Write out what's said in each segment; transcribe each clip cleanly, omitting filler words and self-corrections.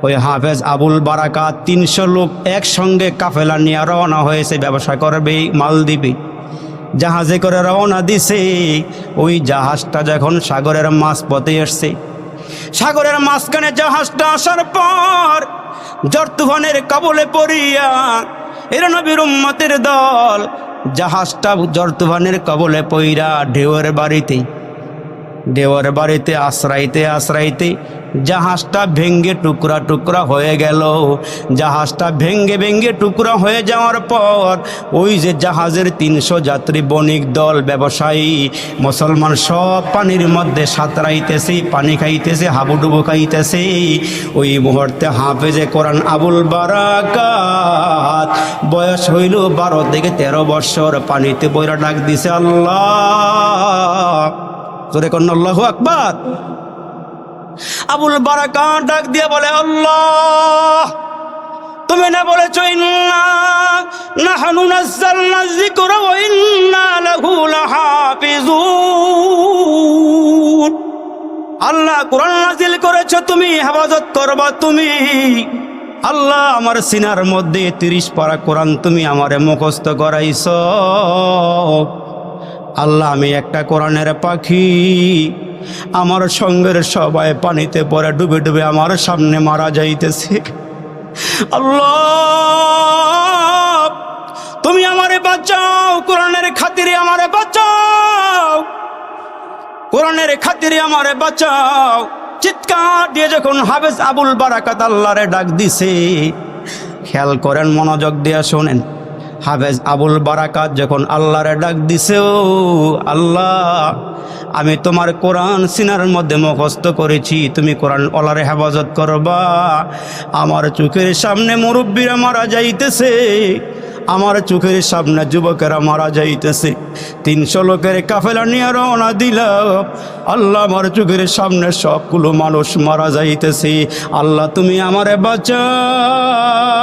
ওই হাফেজ আবুল বারাকাত 300 লোক একসঙ্গে কাফেলা নিয়ে রওনা হয়েছে, ব্যবসা করবে, মাল দিবে। জাহাজে করে রওনা দিছে। ওই জাহাজটা যখন সাগরের মাঝপথে এসছে, সাগরের মাঝখানে জাহাজটা আসার পর ঝড় তুফানের কবলে পড়িয়া এর নবীর উম্মতের দল জাহাজটা ঝড় তুফানের কবলে পইরা ঢেউয়ের বাড়িতে আশ্রাইতে আশ্রাইতে জাহাজটা ভেঙ্গে টুকরা টুকরা হয়ে গেল। জাহাজটা ভেঙ্গে টুকরা হয়ে যাওয়ার পর ওই যে জাহাজের 300 যাত্রী বণিক দল ব্যবসায়ী মুসলমান সব পানির মধ্যে সাঁতরাইতেছে, পানি খাইতেছে, হাবুডুবু খাইতেছে। ওই মুহূর্তে হাফেজে কোরআন আবুল বারাকাত বয়স হইল 12 থেকে 13 বছর, পানিতে বইরা ডাক দিছে আল্লাহ। জোরে কোন আল্লাহু আকবার। আবুল বারাকাত ডাক দিয়ে বলে, আল্লাহ তুমি না বলেছো ইন্না নাহনু নাযালনা যিকরা ওয়া ইন্না লাহু লাহাফিজুন। আল্লাহ কোরআন নাজিল করেছো, তুমি হেফাজত করবা তুমি। আল্লাহ আমার সিনার মধ্যে 30 পারা কোরআন তুমি আমারে মুখস্থ করাইছো। আল্লাহ আমি একটা কোরআনের পাখি, আমার সঙ্গের সবাই পানিতে পড়ে ডুবে ডুবে আমার সামনে মারা যাইতেছে। আল্লাহ তুমি আমারে বাঁচাও, কোরআনের খাতিরে আমারে বাঁচাও, কোরআনের খাতিরে আমারে বাঁচাও। চিৎকার দিয়ে যখন হাফেজ আবুল বারাকাত আল্লাহরে ডাক দিছে, খেয়াল করেন, মনোযোগ দিয়ে শোনেন। হাফেজ আবুল বারাকাত যখন আল্লাহরে ডাক দিছে, ও আল্লাহ আমি তোমার কোরআন সিনার মধ্যে মুখস্থ করেছি, তুমি কোরআন ওলারে হেফাজত করবা। আমার চোখের সামনে মুরব্বীরা মারা যাইতেছে, আমার চোখের সামনে যুবকেরা মারা যাইতেছে। 300 লোকের কাফেলা নিয়ে রওনা দিলাম। আল্লাহ আমার চোখের সামনে সবগুলো মানুষ মারা যাইতেছে। আল্লাহ তুমি আমারে বাঁচাও।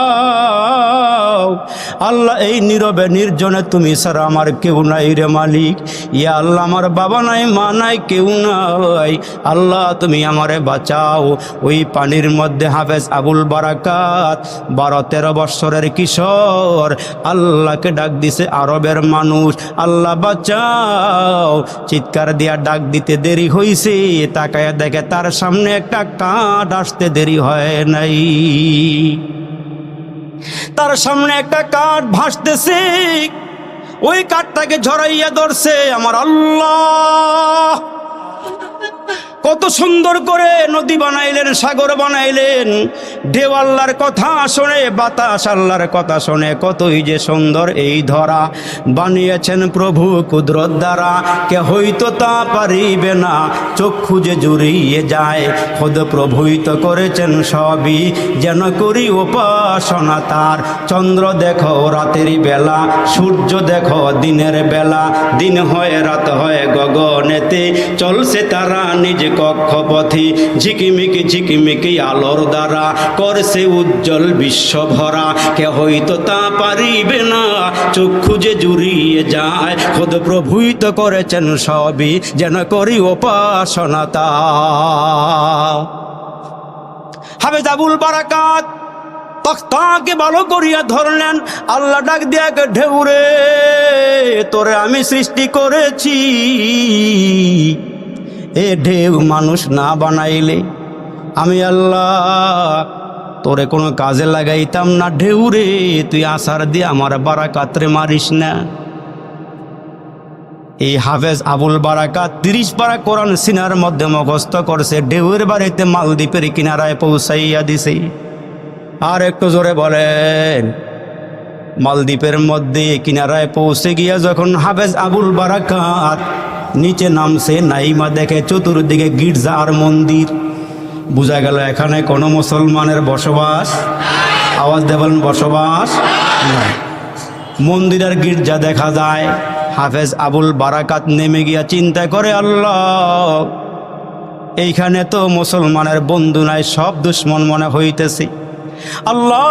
আল্লাহ এই নীরবে নির্জনে তুমি ছাড়া আমার কেউ নাই রে মালিক। ইয়া আল্লাহ আমার বাবা নাই, মা নাই, কেউ নাই। আল্লাহ তুমি আমারে বাঁচাও। ওই পানির মধ্যে হাফেজ আবুল বারাকাত 12-13 বছরের কিশোর আল্লাহকে ডাক দিছে আরবের মানুষ, আল্লাহ বাঁচাও। চিৎকার দিয়া ডাক দিতে দেরি হইছে, তাকায়া দেখে তার সামনে একটা কাঠ আসতে দেরি হয় নাই। তার সামনে একটা কাঠ ভাসতেছে, ওই কাঠটাকে ঝরাইয়া ধরছে আমার আল্লাহ। কত সুন্দর করে নদী বানাইলেন, সাগর বানাইলেন। ঢেউ আল্লাহর কথা শোনে, বাতাস আল্লাহর কথা শোনে। কতই যে সুন্দর এই ধরা বানিয়েছেন প্রভু কুদরত দ্বারা, কে হইতো তা পারিবে না, চক্ষু যে জুড়িয়ে যায়। খোদ প্রভুই তো করেছেন সবই, যেন করি উপাসনা তার। চন্দ্র দেখো রাতের বেলা, সূর্য দেখো দিনের বেলা, দিন হয় রাত হয় গগনেতে, চলছে তারা নিজ কক্ষপথে। ঝিকিমিকি ঝিকিমিকি আলোর দ্বারা করছে উজ্জ্বল বিশ্ব ভরা, কে হইতো তা পারিবে না, চক্ষু যে জুড়িয়ে যায়। খোদ প্রভুই তো করেছেন সবই, যেন করি উপাসনা তার। হাফেজ আবুল বারাকাত তখতাকে ভালো করিয়া ধরলেন। আল্লাহ ডাক দিয়া ঢেউরে, তোরে আমি সৃষ্টি করেছি, এ ঢেউ মানুষ না বানাইলে আমি আল্লাহ তোরে কোনো কাজে লাগাইতাম না। ঢেউরে তুই আসার দিয়ে আমার বারাকাতরে মারিস না। এই হাফেজ আবুল বারাকাত 30 পারা কোরআন সিনার মধ্যে মুখস্থ করছে, ঢেউয়ের বাড়িতে মালদ্বীপের কিনারায় পৌঁছাইয়া দিছে। আর একটু জোরে বলেন। মালদ্বীপের মধ্যে কিনারায় পৌঁছে গিয়া যখন হাফেজ আবুল বারাকাত নিচে নামছে, নাইমা দেখে চতুর্দিকে গির্জা আর মন্দির। বোঝা গেল এখানে কোনো মুসলমানের বসবাস, আওয়াজ দেবেন, বসবাস নাই। মন্দির আর গির্জা দেখা যায়। হাফেজ আবুল বারাকাত নেমে গিয়া চিন্তা করে, আল্লাহ এইখানে তো মুসলমানের বন্ধু নাই, সব দুশ্মন মনে হইতেছে। আল্লাহ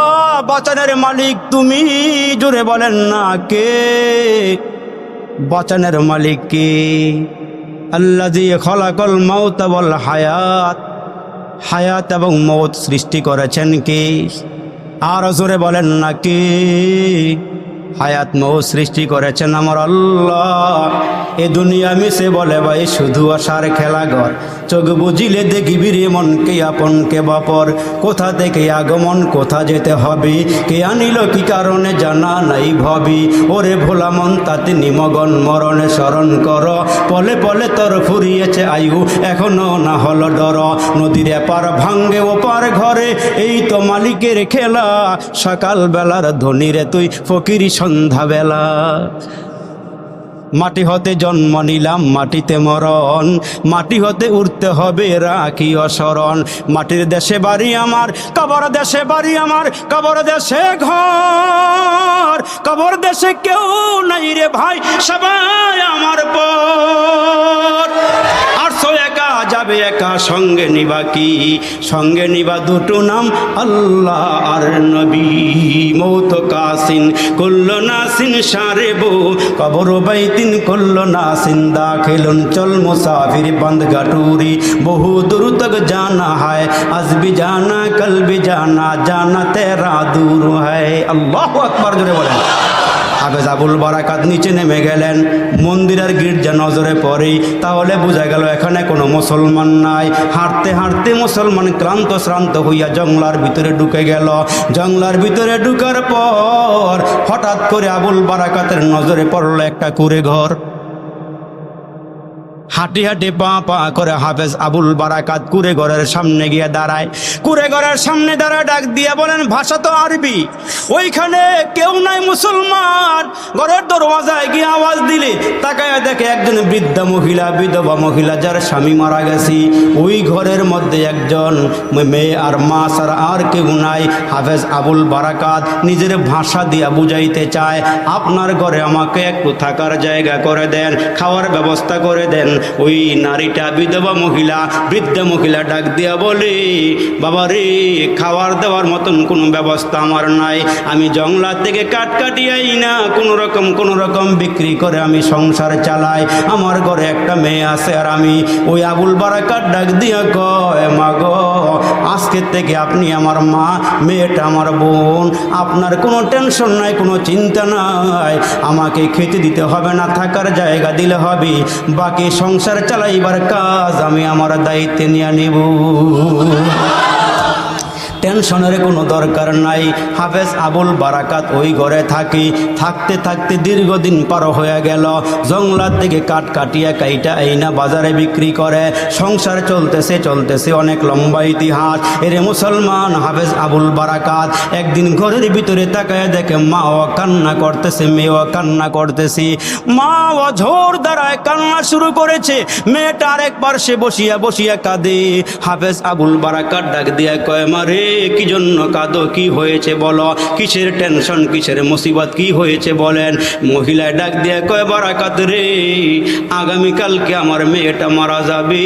বাঁচানের মালিক তুমি, জোরে বলেন না কে? বাঁচানের মালিক কে? আল্লাযী খালাকাল মাউতা ওয়াল হায়াত, হায়াত এবং মৌত সৃষ্টি করেছেন কে? আর জোরে বলেন না কে? হায়াত মৌত সৃষ্টি করেছেন আমার আল্লাহ। এ দুনিয়া মিশে বলে ভাই শুধু আশার খেলাঘর, চোখ বুঝিলে দেখিবি রে মনকে আপন কে বাপর। কোথা থেকে আগমন কোথা যেতে হবে, কে আনিল কি কারণে জানা নাই ভাবি। ওরে ভোলা মন তাতে নিমগন মরণে স্মরণ কর, পলে পলে তোর ফুরিয়েছে আয়ু এখনো না হলো ডর। নদীর এপার ভাঙ্গে ওপার ঘরে এই তো মালিকের খেলা, সকাল বেলার ধনীরে তুই ফকিরি সন্ধ্যাবেলা। মাটি হতে জন্ম নিলাম মাটিতে মরণ, মাটি হতে উঠতে হবে রাখি অসরণ। মাটির দেশে বাড়ি আমার, কবর দেশে বাড়ি আমার, কবর দেশে ঘর, কবর দেশে কেউ নাই রে ভাই সবাই আমার পর। আরশো একা যাবে একা, সঙ্গে নিবা কি? সঙ্গে নিবা দুটো নাম আল্লাহ আর নবী। মৌত কাসিন কুল্লু নাসিন সারেবো, কবর বাইতিন কুল্লু নাসিন দাখিলুন। চল মুসাফির বন্ধ গাটুরি, বহু দূর তক জানা है, आज भी जाना कल भी जाना, जाना तेरा दूर है। আল্লাহু আকবার জোরে বলেন। হাফেজ আবুল বারাকাত নিচে নেমে গেলেন, মন্দিরের গির্জা নজরে পড়েই তাহলে বোঝা গেল এখানে কোনো মুসলমান নাই। হাঁটতে হাঁটতে মুসলমান ক্লান্ত শ্রান্ত হইয়া জংলার ভিতরে ঢুকে গেল। জংলার ভিতরে ঢুকার পর হঠাৎ করে আবুল বারাকাতের নজরে পড়ল একটা কুঁড়ে ঘর। হাঁটি হাঁটি পা পা করে হাফেজ আবুল বারাকাত কুঁড়ে ঘরের সামনে গিয়ে দাঁড়ায়। কুঁড়ে ঘরের সামনে দাঁড়ায় ডাক দিয়ে বলেন, ভাষা তো আরবি, ওইখানে কেউ নাই মুসলমান। ঘরের দরওয়াজায় গিয়ে আওয়াজ দিলে তাকায় দেখে একজন বৃদ্ধা মহিলা, বিধবা মহিলা যার স্বামী মারা গেছে। ওই ঘরের মধ্যে একজন মেয়ে আর মা ছাড়া আর কেউ নাই। হাফেজ আবুল বারাকাত নিজের ভাষা দিয়া বুঝাইতে চায়, আপনার ঘরে আমাকে একটু থাকার জায়গা করে দেন, খাওয়ার ব্যবস্থা করে দেন। ওই নারীটা বিধবা মহিলা, বৃদ্ধা মহিলা ডাক দিয়া বলে, বাবা রে, খাবার দেওয়ার মতন কোনো ব্যবস্থা আমার নাই। আমি জংলা থেকে কাঠ কাটিয়াই না কোনো রকম বিক্রি করে আমি সংসার চালাই। আমার ঘরে একটা মেয়ে আছে আর আমি। ওই আবুল বারাকাত ডাক দিয়া কয়, মা গো, আজকের থেকে আপনি আমার মা, মেয়েটা আমার বোন। আপনার কোনো টেনশন নাই, কোনো চিন্তা নাই। আমাকে খেতে দিতে হবে না, থাকার জায়গা দিলে হবে, বাকি সংসার চালাইবার কাজ আমি আমার দায়িত্বে নিয়ে নিব। টেনশনের কোনো দরকার নাই। হাফেজ আবুল বারাকাত ওই ঘরে থাকতে থাকতে দীর্ঘদিন পার হয়ে গেল। জংলার থেকে কাঠ কাটিয়া কাইটা আইনা বাজারে বিক্রি করে সংসার চলতেছে অনেক লম্বা ইতিহাস। এরে মুসলমান, হাফেজ আবুল বারাকাত একদিন ঘরের ভিতরে তাকায় দেখে মা ও কান্না করতেছে, মেয়েও কান্না করতেছে। মা ও ঝোর দ্বারায় কান্না শুরু করেছে, মেয়েটা আরেকবার সে বসিয়া কাঁদে। হাফেজ আবুল বারাকাত ডাক দিয়া কয়, মারে কি জন্য কাঁদো, কি হয়েছে বলো, কিসের টেনশন, কিসের মুসিবত, কি হয়েছে বলেন। মহিলা ডাক দিয়া কয়, বারাকাত রে, আগামীকালকে আমার মেয়েটা মারা যাবে,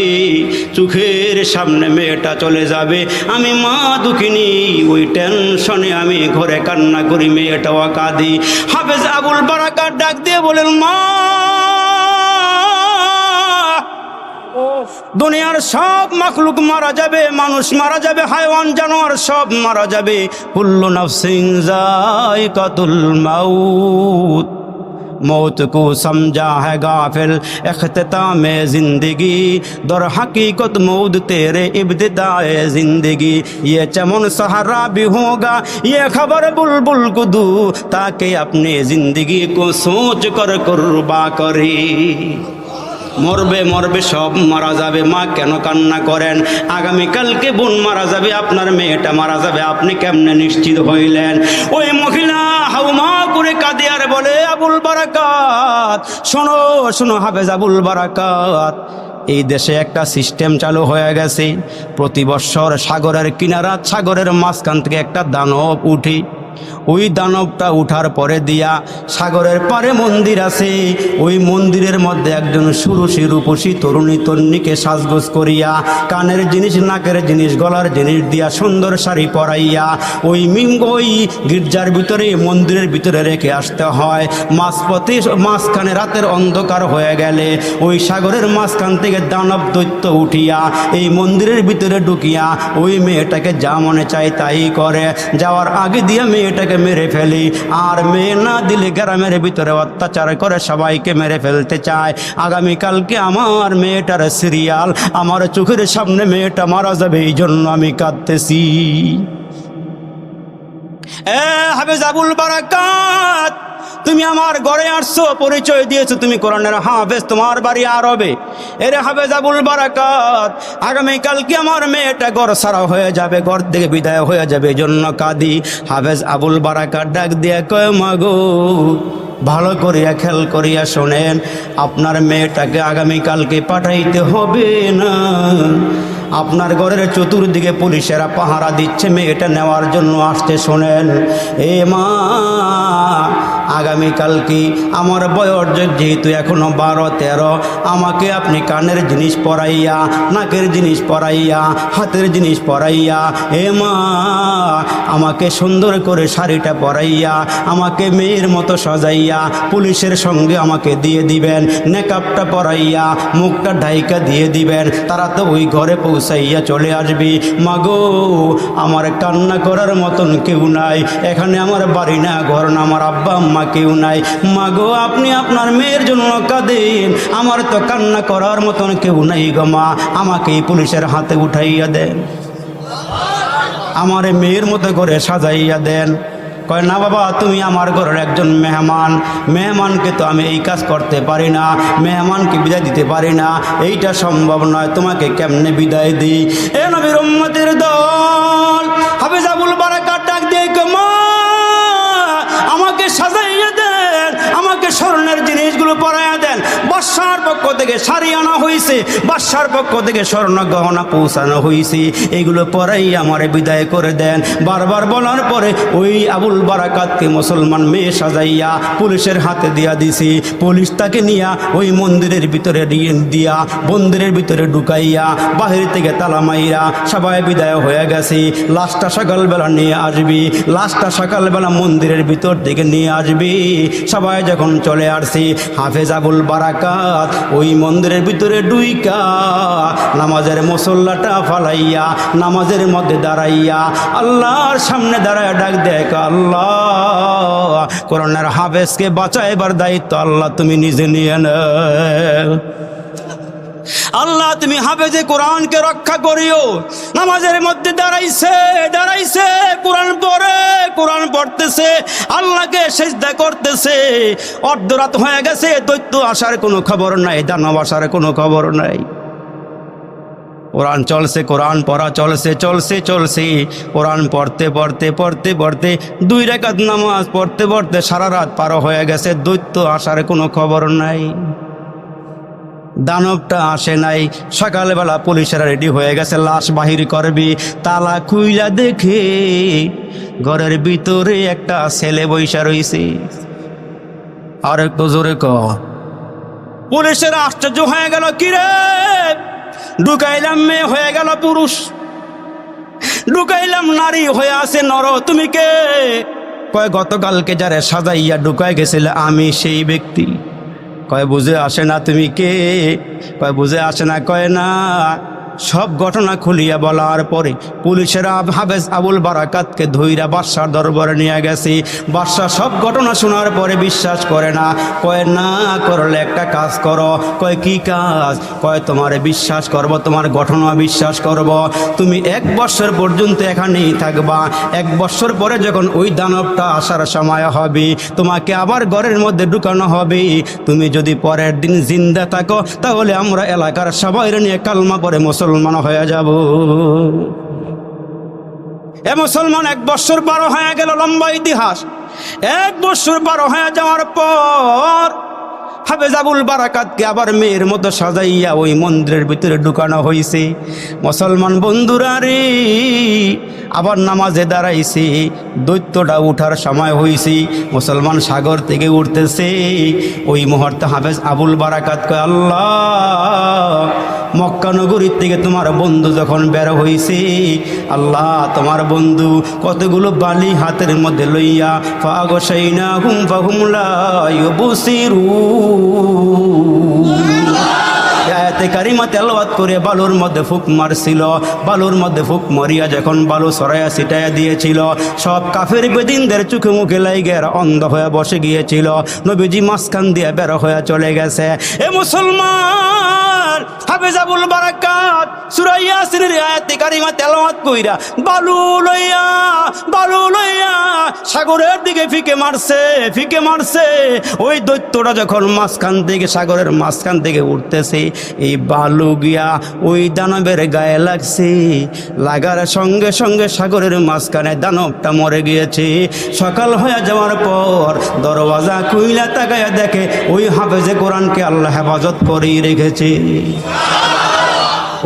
চোখের সামনে মেয়েটা চলে যাবে, আমি মা দুঃখিনী, ওই টেনশনে আমি ঘরে কান্না করি, মেয়েটাও কাঁদি। হাফেজ আবুল বারাকাত ডাক দিয়ে বলেন, মা, দুনিয়ার সব মাখলুক মারা যাবে, মানুষ মারা যাবে, হায়ওয়ান জানোয়ার সব মারা যাবে। কুল্লু নাফসিন যায়কাতুল মাউত, मौत को समझा है गाफिल इख्तिताम जिंदगी, दर हकीकत मौत तेरे इब्तिदाए जिंदगी। ये चमन सहारा भी होगा, ये खबर बुलबुल को दूं, ताकि अपनी जिंदगी को सोच कर कुर्बा करे। মরবে সব মারা যাবে, মা কেন কান্না করেন? আগামীকালকে বোন মারা যাবে, আপনার মেয়েটা মারা যাবে, আপনি কেমনে নিশ্চিত হইলেন? ওই মহিলা হাউমা করে কাঁদে আর বলে, আবুল বারাকাত শোনো হাফেজ আবুল বারাকাত, এই দেশে একটা সিস্টেম চালু হয়ে গেছে। প্রতি বছর সাগরের কিনারা, সাগরের মাঝখান থেকে একটা দানব উঠে, ওই দানবটা উঠার পরে দিয়া সাগরের পারে মন্দির আছে, ওই মন্দিরের মধ্যে একজন সুরুষি রূপসী তরুণী তন্নিকে সাজগোজ করিয়া কানের জিনিস, নাকের জিনিস, গলার জিনিস দিয়া সুন্দর শাড়ি পরাইয়া ওই গির্জার ভিতরে, মন্দিরের ভিতরে রেখে আসতে হয়। মাঝখানে রাতের অন্ধকার হয়ে গেলে ওই সাগরের মাঝখান থেকে দানব দৈত্য উঠিয়া এই মন্দিরের ভিতরে ঢুকিয়া ওই মেয়েটাকে যা মনে চায় তাই করে। যাওয়ার আগে দিয়ে মেয়েটাকে মেরে ফেলি, আর মেয়ে না দিলে গ্রামের ভিতরে অত্যাচার করে সবাইকে মেরে ফেলতে চায়। আগামীকালকে আমার মেয়েটার সিরিয়াল, আমার চোখের সামনে মেয়েটা মারা যাবে, এই জন্য আমি কাঁদতেছি। হাফেজ আবুল বারাকাত, তুমি আমার ঘরে আসছো, পরিচয় দিয়েছো তুমি কোরআনের হাফেজ, তোমার বাড়ি আরবে। এরে হাফেজ আবুল বারাকাত, আগামীকালকে আমার মেয়েটা ঘর সারা হয়ে যাবে, ঘর থেকে বিদায় হয়ে যাবে, এই জন্য কাঁদি। হাফেজ আবুল বারাকাত ডাক দিয়ে কয়, মাগো ভালো করিয়া খেয়াল করিয়া শোনেন, আপনার মেয়েটাকে আগামীকালকে পাঠাইতে হবে না। আপনার ঘরের চতুর্দিকে পুলিশেরা পাহারা দিচ্ছে, মেয়েটা নেওয়ার জন্য আসতে। শোনেন এ মা, আগামীকালকে আমার বয়স যেহেতু এখনো 12-13, আমাকে আপনি কানের জিনিস পরাইয়া, নাকের জিনিস পরাইয়া, হাতের জিনিস পরাইয়া, এ মা আমাকে সুন্দর করে শাড়িটা পরাইয়া, আমাকে মেয়ের মতো সাজাইয়া পুলিশের সঙ্গে আমাকে দিয়ে দিবেন, নেকাবটা পরাইয়া, মুখটা ঢাইকা দিয়ে দিবেন, তারা তো ওই ঘরে পৌঁছাইয়া চলে আসবি। মাগো আমার কান্না করার মতন কেউ নাই, এখানে আমার বাড়ি না, ঘর না, আমার আব্বা আম্মা কেউ নাই। মাগো আপনি আপনার মেয়ের জন্য কাঁদেন, আমার তো কান্না করার মতন কেউ নাই গো মা, আমাকে পুলিশের হাতে উঠাইয়া দেন, আমার মেয়ের মতো করে সাজাইয়া দেন। কয় না বাবা, তুমি আমার ঘরের একজন মেহমান, মেহমানকে তো আমি এই কাজ করতে পারি না, মেহমানকে বিদায় দিতে পারি না, এইটা সম্ভব নয়, তোমাকে কেমনে বিদায় দিই। এ নবীর উম্মতের দল, হাফেজ আবুল বারাকাত ডাক দিয়ে কয়, মা আমাকে সাজাইয়া দেন, আমাকে স্বর্ণের জিনিসগুলো পরাইয়া দেন। বাদশার পক্ষ থেকে শাড়ি আনা হয়েছে, বাদশার পক্ষ থেকে স্বর্ণ গহনা পৌঁছানো হয়েছে, এগুলো পরাইয়া আমারে বিদায় করে দেন। বারবার বলার পরে ওই আবুল বারাকাতকে মুসলমান মেয়ে সাজাইয়া পুলিশের হাতে দিয়া দিছি। পুলিশ তাকে নিয়া ওই মন্দিরের ভিতরে দিয়া মন্দিরের ভিতরে ঢুকাইয়া বাহির থেকে তালা মাইরা সবাই বিদায় হয়ে গেছে। লাশটা সকালবেলা নিয়ে আসবি, লাশটা সকালবেলা মন্দিরের ভিতর থেকে নিয়ে আসবি। সবাই যখন চলে আসছি, হাফেজ আবুল বারাকাত ওই মন্দিরের ভিতরে ডুইকা নামাজের মুসল্লাটা ফালাইয়া নামাজের মধ্যে দাঁড়াইয়া আল্লাহর সামনে দাঁড়ায় ডাক দেয়, আল্লাহ কোরআনের হাফেজকে বাঁচাইবার দায়িত্ব আল্লাহ তুমি নিজে নিয়ে নাও। আল্লাহ তুমি হাফেজে কোরআনকে রক্ষা করিও। নামাজের মধ্যে দাঁড়াইছে, কোরআন পড়ে, কোরআন পড়তেছে, আল্লাহকে সিজদা করতেছে। অর্ধরাত হয়ে গেছে, দৈত্য আসার কোনো খবর নাই, দানব আসার কোনো খবর নাই। কোরআন চলছে, কোরআন পড়া চলছে, কোরআন পড়তে 2 রাকাত নামাজ পড়তে সারা রাত পার হয়ে গেছে, দৈত্য আসার কোনো খবর নাই, দানবটা আসে নাই। সকালবেলা পুলিশেরা রেডি হয়ে গেছে, লাশ বাহির করবি। তালা খুইলা দেখে ঘরের ভিতরে একটা ছেলে বইসা রইছে। আর একটু জোরে ক। পুলিশেরা আশ্চর্য হয়ে গেল, কিরে ঢুকাইলাম মেয়ে হয়ে গেল পুরুষ, ঢুকাইলাম নারী হয়ে আছে নর, তুমি কে? কয় গতকালকে যারে সাজাইয়া ঢুকাই গেছিলে আমি সেই ব্যক্তি। কয় বুঝে আসে না তুমি কে? কয় বুঝে আসে না। কয় না, সব ঘটনা খুলিয়া বলার পরে পুলিশেরা হাফেজ আবুল বারাকাতকে ধইরা বাদশার দরবারে নিয়ে গেছে। বাদশা সব ঘটনা শোনার পরে বিশ্বাস করে না। কয় না করলে একটা কাজ করো। কয় কি কাজ? কয় তোমারে বিশ্বাস করব, তোমার ঘটনা বিশ্বাস করব, তুমি 1 বছর পর্যন্ত এখানেই থাকবা। 1 বছর পরে যখন ওই দানবটা আসার সময় হবে, তোমাকে আবার ঘরের মধ্যে ঢুকানো হবে। তুমি যদি পরের দিন জিন্দা থাকো তাহলে আমরা এলাকার সবাই নিয়ে কালমা পরে মুসলমান হয়ে যাব। এ মুসলমান 1 বছর পার হয়ে গেল, লম্বা ইতিহাস। 1 বছর পার হয়ে যাওয়ার পর হাফেজ আবুল বারাকাতকে আবার মেয়ের মতো সাজাইয়া ওই মন্দিরের ভিতরে ঢুকানো হয়েছে। মুসলমান বন্ধুরা রে, আবার নামাজে দাঁড়াইছে, দৈত্যটা উঠার সময় হয়েছে, মুসলমান সাগর থেকে উঠতেছে। ওই মুহূর্তে হাফেজ আবুল বারাকাত কয়, আল্লাহ, মক্কা নগরীর থেকে তোমার বন্ধু যখন বের হইছে, আল্লাহ তোমার বন্ধু কতগুলো বালি হাতের মধ্যে লইয়া ফাগশাইনাহুম ফাহুম লা ইউবসিরুন। আয়াতে কারিমা তেলাওয়াত করে বালুর মধ্যে ফুক মারছিল। বালুর মধ্যে ফুক মারিয়া যখন বালু সরাইয়া ছিটাইয়া দিয়েছিল, সব কাফের বেদিনদের চোখে মুখে লাইগে অন্ধ হয়ে বসে গিয়েছিল। নবীজি মাঝখান দিয়ে বের হয়ে চলে গেছে। এ মুসলমান, হাফেজ আবুল বারাকাত সূরা ইয়াসিনের আয়াতে কারিমা তেলাওয়াত কইরা বালু লইয়া সাগরের দিকে ফিকে মারছে। ওই দৈত্যটা যখন মাঝখান থেকে, সাগরের মাঝখান থেকে উঠতেছে, এই বালু গিয়া ওই দানবের গায়ে লাগছে। লাগার সঙ্গে সঙ্গে সাগরের মাঝখানে দানবটা মরে গিয়েছে। সকাল হয়ে যাওয়ার পর দরওয়াজা খুইলা তাকায়া দেখে ওই হাফেজে কোরআনকে আল্লাহ হেফাজত করেই রেখেছে।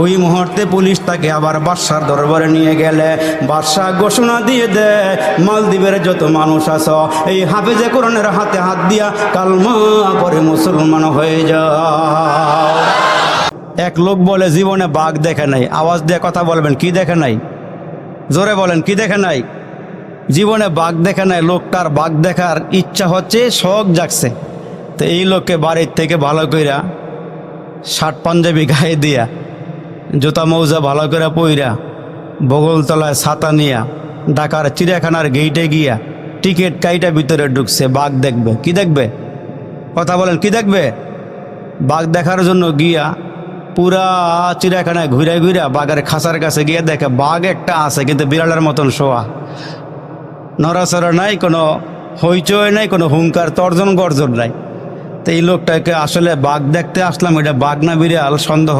ওই মুহূর্তে পুলিশ তাকে আবার বাদশার দরবারে নিয়ে গেলে বাদশাহ ঘোষণা দিয়ে দেয়, মালদ্বীপের যত মানুষ আছো এই হাফেজে কোরআনের হাতে হাত দিয়া কালমা পরে মুসলমান হয়ে যাও। এক লোক বলে জীবনে বাঘ দেখে নাই। আওয়াজ দিয়ে কথা বলবেন, কি দেখে নাই? জোরে বলেন, কি দেখে নাই? জীবনে বাঘ দেখে নাই। লোকটার বাঘ দেখার ইচ্ছা হচ্ছে, শখ জাগছে। তো এই লোককে বাড়ির থেকে ভালো কইরা শার্ট পাঞ্জাবি গায়ে দিয়া, জুতা মৌজা ভালো করে পইরা, বগলতলায় ছাতা নিয়া ঢাকার চিড়িয়াখানার গেইটে গিয়া টিকিট কাইটা ভিতরে ঢুকছে। বাঘ দেখবে। কি দেখবে? কথা বলেন, কি দেখবে? বাঘ দেখার জন্য গিয়া পুরা চিড়িয়াখানায় ঘুরা বাঘের খাঁচার কাছে গিয়ে দেখে বাঘ একটা আছে, কিন্তু বিড়ালের মতন শোয়া, নড়াচড়া নাই, কোনো হইচই নাই, কোনো হুঙ্কার তর্জন গর্জন নাই। তো এই লোকটাকে আসলে বাঘ দেখতে আসলাম, এটা বাঘ না বিড়াল সন্দেহ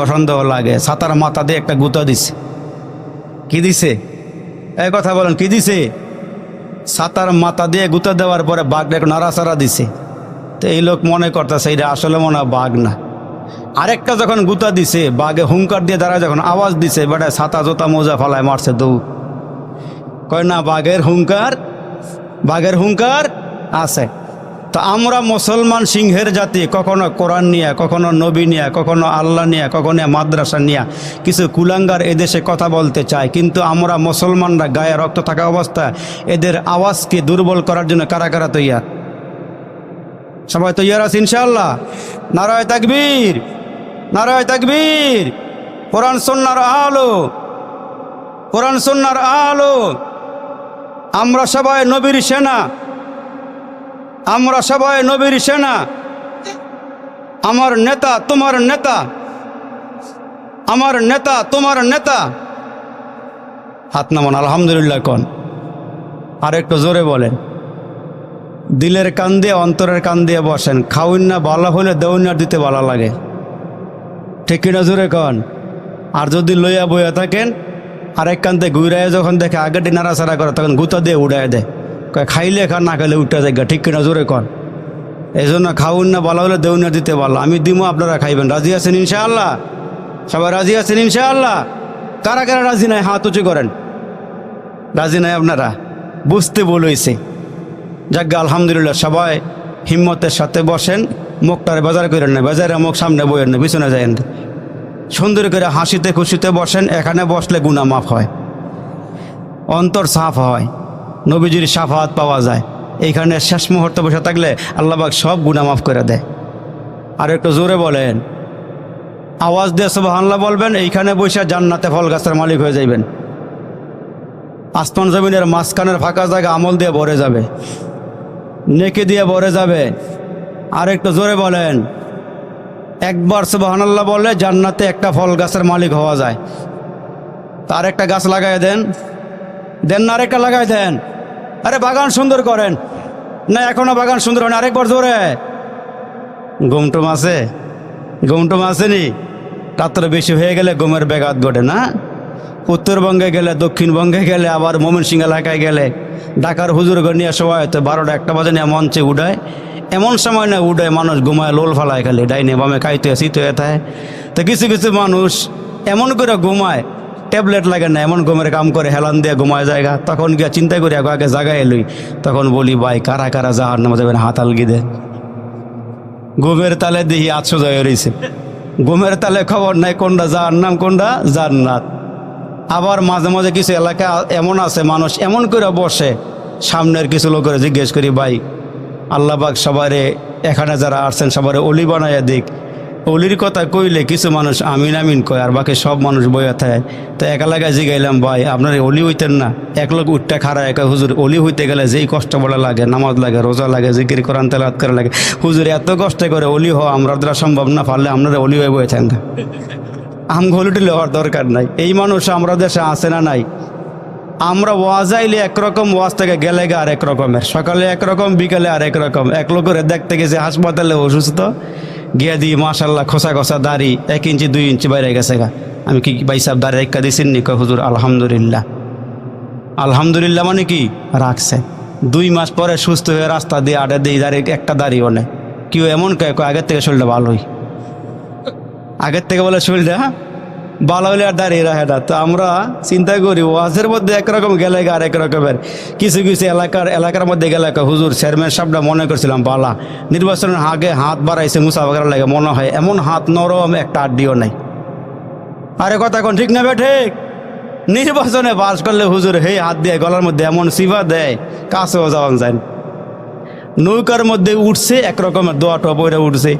লাগে। ছাতার মাথা দিয়ে একটা গুঁতা দিছে। কি দিছে? এই কথা বলেন, কি দিছে? ছাতার মাথা দিয়ে গুঁতা দেওয়ার পরে বাঘটা একটু নাড়াচাড়া দিছে। তো এই লোক মনে করতেছে এটা আসলে মনে হয় বাঘ না। আরেকটা যখন গুঁতা দিছে, বাঘে হুঙ্কার দিয়ে দাঁড়ায় যখন আওয়াজ দিছে, বেটা ছাতা জোতা মোজা ফালায় মারছে দৌড়। কয় না, বাঘের হুঙ্কার আছে। তো আমরা মুসলমান সিংহের জাতি, কখনো কোরআন নিয়ে, কখনো নবী নিয়ে, কখনো আল্লাহ নিয়ে, কখনো মাদ্রাসা নিয়ে কিছু কুলাঙ্গার এদেশে কথা বলতে চায়, কিন্তু আমরা মুসলমানরা গায়ে রক্ত থাকা অবস্থায় এদের আওয়াজকে দুর্বল করার জন্য কারা কারা তৈয়ার? সবাই তৈয়ার আছে ইনশাআল্লাহ? নারায়ে তাকবীর, নারায়ে তাকবীর। কোরআন সুন্নাহর আলো। আমরা সবাই নবীর সেনা, আমার নেতা তোমার নেতা, আমার নেতা তোমার নেতা। হাত নামান, আলহামদুলিল্লাহ কোন। আর একটু জোরে বলেন। দিলের কান দিয়ে, অন্তরের কান দিয়ে বসেন। খাউন না ভালো হলে দেউন না দিতে ভালো লাগে, ঠিক কিনা? জোরে কন। আর যদি লইয়া বইয়া থাকেন, আরেক কান্তে ঘুরায় যখন দেখে আগেটি নাড়াচাড়া করে, তখন গুঁতা দিয়ে উড়ায় দেয়। খাইলে খা, না খাইলে উঠা যায়, ঠিক কিনা? জোরে কন। এই জন্য খাউন না ভালো হলে দেউন না দিতে ভালো। আমি দিমো, আপনারা খাইবেন। রাজি আছেন ইনশাআল্লাহ? সবাই রাজি আছেন ইনশাআল্লাহ? কারা কারা রাজি নাই হাত উঁচু করেন। রাজি নাই আপনারা? বুঝতে ভুল হয়েছে। যাক, আলহামদুলিল্লাহ। সবাই হিম্মতের সাথে বসেন। মুখটারে বাজার করেন না, বাজারে মুখ সামনে বইয়েন না, পিছনে যায়েন। সুন্দর করে হাসিতে খুশিতে বসেন। এখানে বসলে গুনাহ মাফ হয়, অন্তর সাফ হয়, নবীজির শাফাত পাওয়া যায়। এইখানে শেষ মুহূর্তে বসে থাকলে আল্লাহ পাক সব গুনাহ মাফ করে দেয়। আর একটু জোরে বলেন, আওয়াজ দিয়ে সুবহানাল্লাহ বলবেন। এইখানে বসে জান্নাতে ফল গাছের মালিক হয়ে যাইবেন। আসমান জমিনের মাঝখানের ফাঁকা জায়গা আমল দিয়ে ভরে যাবে, নেকি দিয়ে ভরে যাবে। আর একটু জোরে বলেন, একবার সুবহানাল্লাহ বললে জান্নাতে একটা ফল গাছের মালিক হওয়া যায়। তার একটা গাছ লাগাই দেন না, আরেকটা লাগাই দেন। আরে বাগান সুন্দর করেন না, এখনো বাগান সুন্দর হয় না। আরেকবার জোরে। ঘুমটুম আসেনি? রাত্রে বেশি হয়ে গেলে ঘুমের ব্যাঘাত ঘটে না? উত্তরবঙ্গে গেলে, দক্ষিণবঙ্গে গেলে, আবার ময়মনসিংহ এলাকায় গেলে, ঢাকার হুজুরগণ নিয়ে সবাই হয়তো 12টা 1টা বাজে নিয়ে মঞ্চে উঠায়। এমন সময় না উঠে মানুষ ঘুমায় লোল ফালায় খালি ডাইনে বামে খাইতে শীতে থাকে। তো কিছু কিছু মানুষ এমন করে ঘুমায় ট্যাবলেট লাগে না, এমন ঘুমের কাম করে হেলান দিয়ে ঘুমায় জায়গা। তখন গিয়া চিন্তা করি আগে জায়গায় এলুই, তখন বলি ভাই কারা কারা যাহার নামে যাবেন হাত আলগি দে। ঘুমের তালে দেখি 800 জয় রয়েছে, ঘুমের তালে খবর নাই কোনটা যার নাম কোনটা জান্নাত। আবার মাঝে মাঝে কিছু এলাকা এমন আছে মানুষ এমন করে বসে, সামনের কিছু লোকের জিজ্ঞেস করি ভাই আল্লাহ পাক সবারে এখানে যারা আসছেন সবারে অলি বানাইয়া দিক। অলির কথা কইলে কিছু মানুষ আমিন আমিন কয় আর বাকি সব মানুষ বইয়া থাকে। তো এক এলাকায় জিগাইলাম ভাই আপনার অলি হইতেন না? এক লোক উঠটা খাড়া একা, হুজুর অলি হইতে গেলে যেই কষ্ট বলা লাগে, নামাজ লাগে, রোজা লাগে, জিকির কোরআন তেলাওয়াত করা লাগে, হুজুর এত কষ্ট করে অলি হওয়া আমরা দ্বারা সম্ভব না, পারলে আপনারা অলি হয়ে বয়ে থাকেন। আমগুলিটি হওয়ার দরকার নাই। এই মানুষ আমরা দেশে আসে না নাই? আমরা ওয়াজ আইলে একরকম, ওয়াজ থেকে গেলে গা আরেক রকমের, সকালে একরকম বিকালে আরেক রকম। এক লোকের দেখতে গেছে হাসপাতালে অসুস্থ, গিয়ে দিই মাশাল্লাহ খোসা খোসা দাড়ি 1 ইঞ্চি 2 ইঞ্চি বাইরে গেছে গা। আমি কি ভাই সাহেব দাড়ি রেখা দিয়েছেন নি? কয় হুজুর আলহামদুলিল্লাহ। আলহামদুলিল্লাহ মানে কি রাখছে। 2 মাস পরে সুস্থ হয়ে রাস্তা দিয়ে আডে দিয়ে দাঁড়িয়ে একটা দাঁড়িয়েও নেই। কেউ এমন কয় আগের থেকে শরীরটা ভালোই, আগের থেকে বলে শরীরটা ভালো হলে আর দাঁড়িয়ে রাখে না। তো আমরা চিন্তা করি ওয়াজের মধ্যে একরকম গেলে আর এক রকমের। কিছু কিছু এলাকার মধ্যে গেলে হুজুর চেয়ারম্যান সাহেবটা মনে করছিলাম বালা, নির্বাচনের আগে হাত বাড়াইছে মুসাফা লাগে মনে হয়, এমন হাত নরম একটা আড্ডিও নাই। আরে কথা এখন ঠিক না ঠিক? নির্বাচনে পাস করলে হুজুর হেই হাত দিয়ে গলার মধ্যে এমন সিফা দেয় কাছেও যাওয়া যায়। নৌকার মধ্যে উঠছে একরকমের দোয়াটা বইরা উঠছে,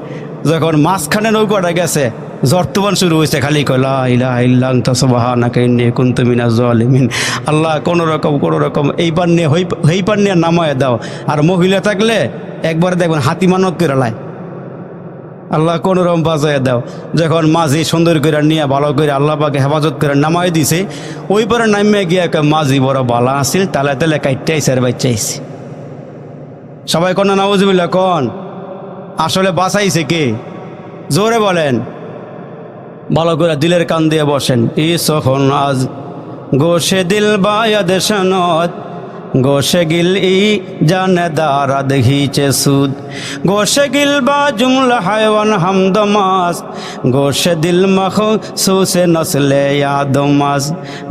যখন মাঝখানে নৌকাটা গেছে জর্তবান শুরু হয়েছে, খালি কলা ইলাহা ইল্লা আনতা সুবহানাকা ইন্নী কুনতু মিনাজ জালিমিন। আল্লাহ কোনো রকম এই পার নিয়ে হই পার নিয়ে নামায় দাও। আর মহিলা থাকলে একবার দেখবেন হাতি মানত করে লাই, আল্লাহ কোনো রকম বাজায় দাও। যখন মাঝি সুন্দর করে নিয়ে ভালো করে আল্লাহ পাকে হেফাজত করে নামাই দিছে, ওই পরে নামিয়ে গিয়ে মাঝি বড় বালা আসিল, তালে তালে কাইটে আইসে আর বাচ্চাইছে। সবাই কোন নাউজুবিল্লাহ কোন? আসলে বাঁচাইছে কে? জোরে বলেন। ভালো করে দিলের কান দিয়ে বসেন। ই সখন আজ গোশে দিল বায়াদ সনত, গোশে গিল ই জানে দারাদ হিচে সুদ, গোশে গিল বা জুমলা হায়ওয়ান হামদমাস, গোশে দিল মখ সুসে নসলে ইয়াদমাস,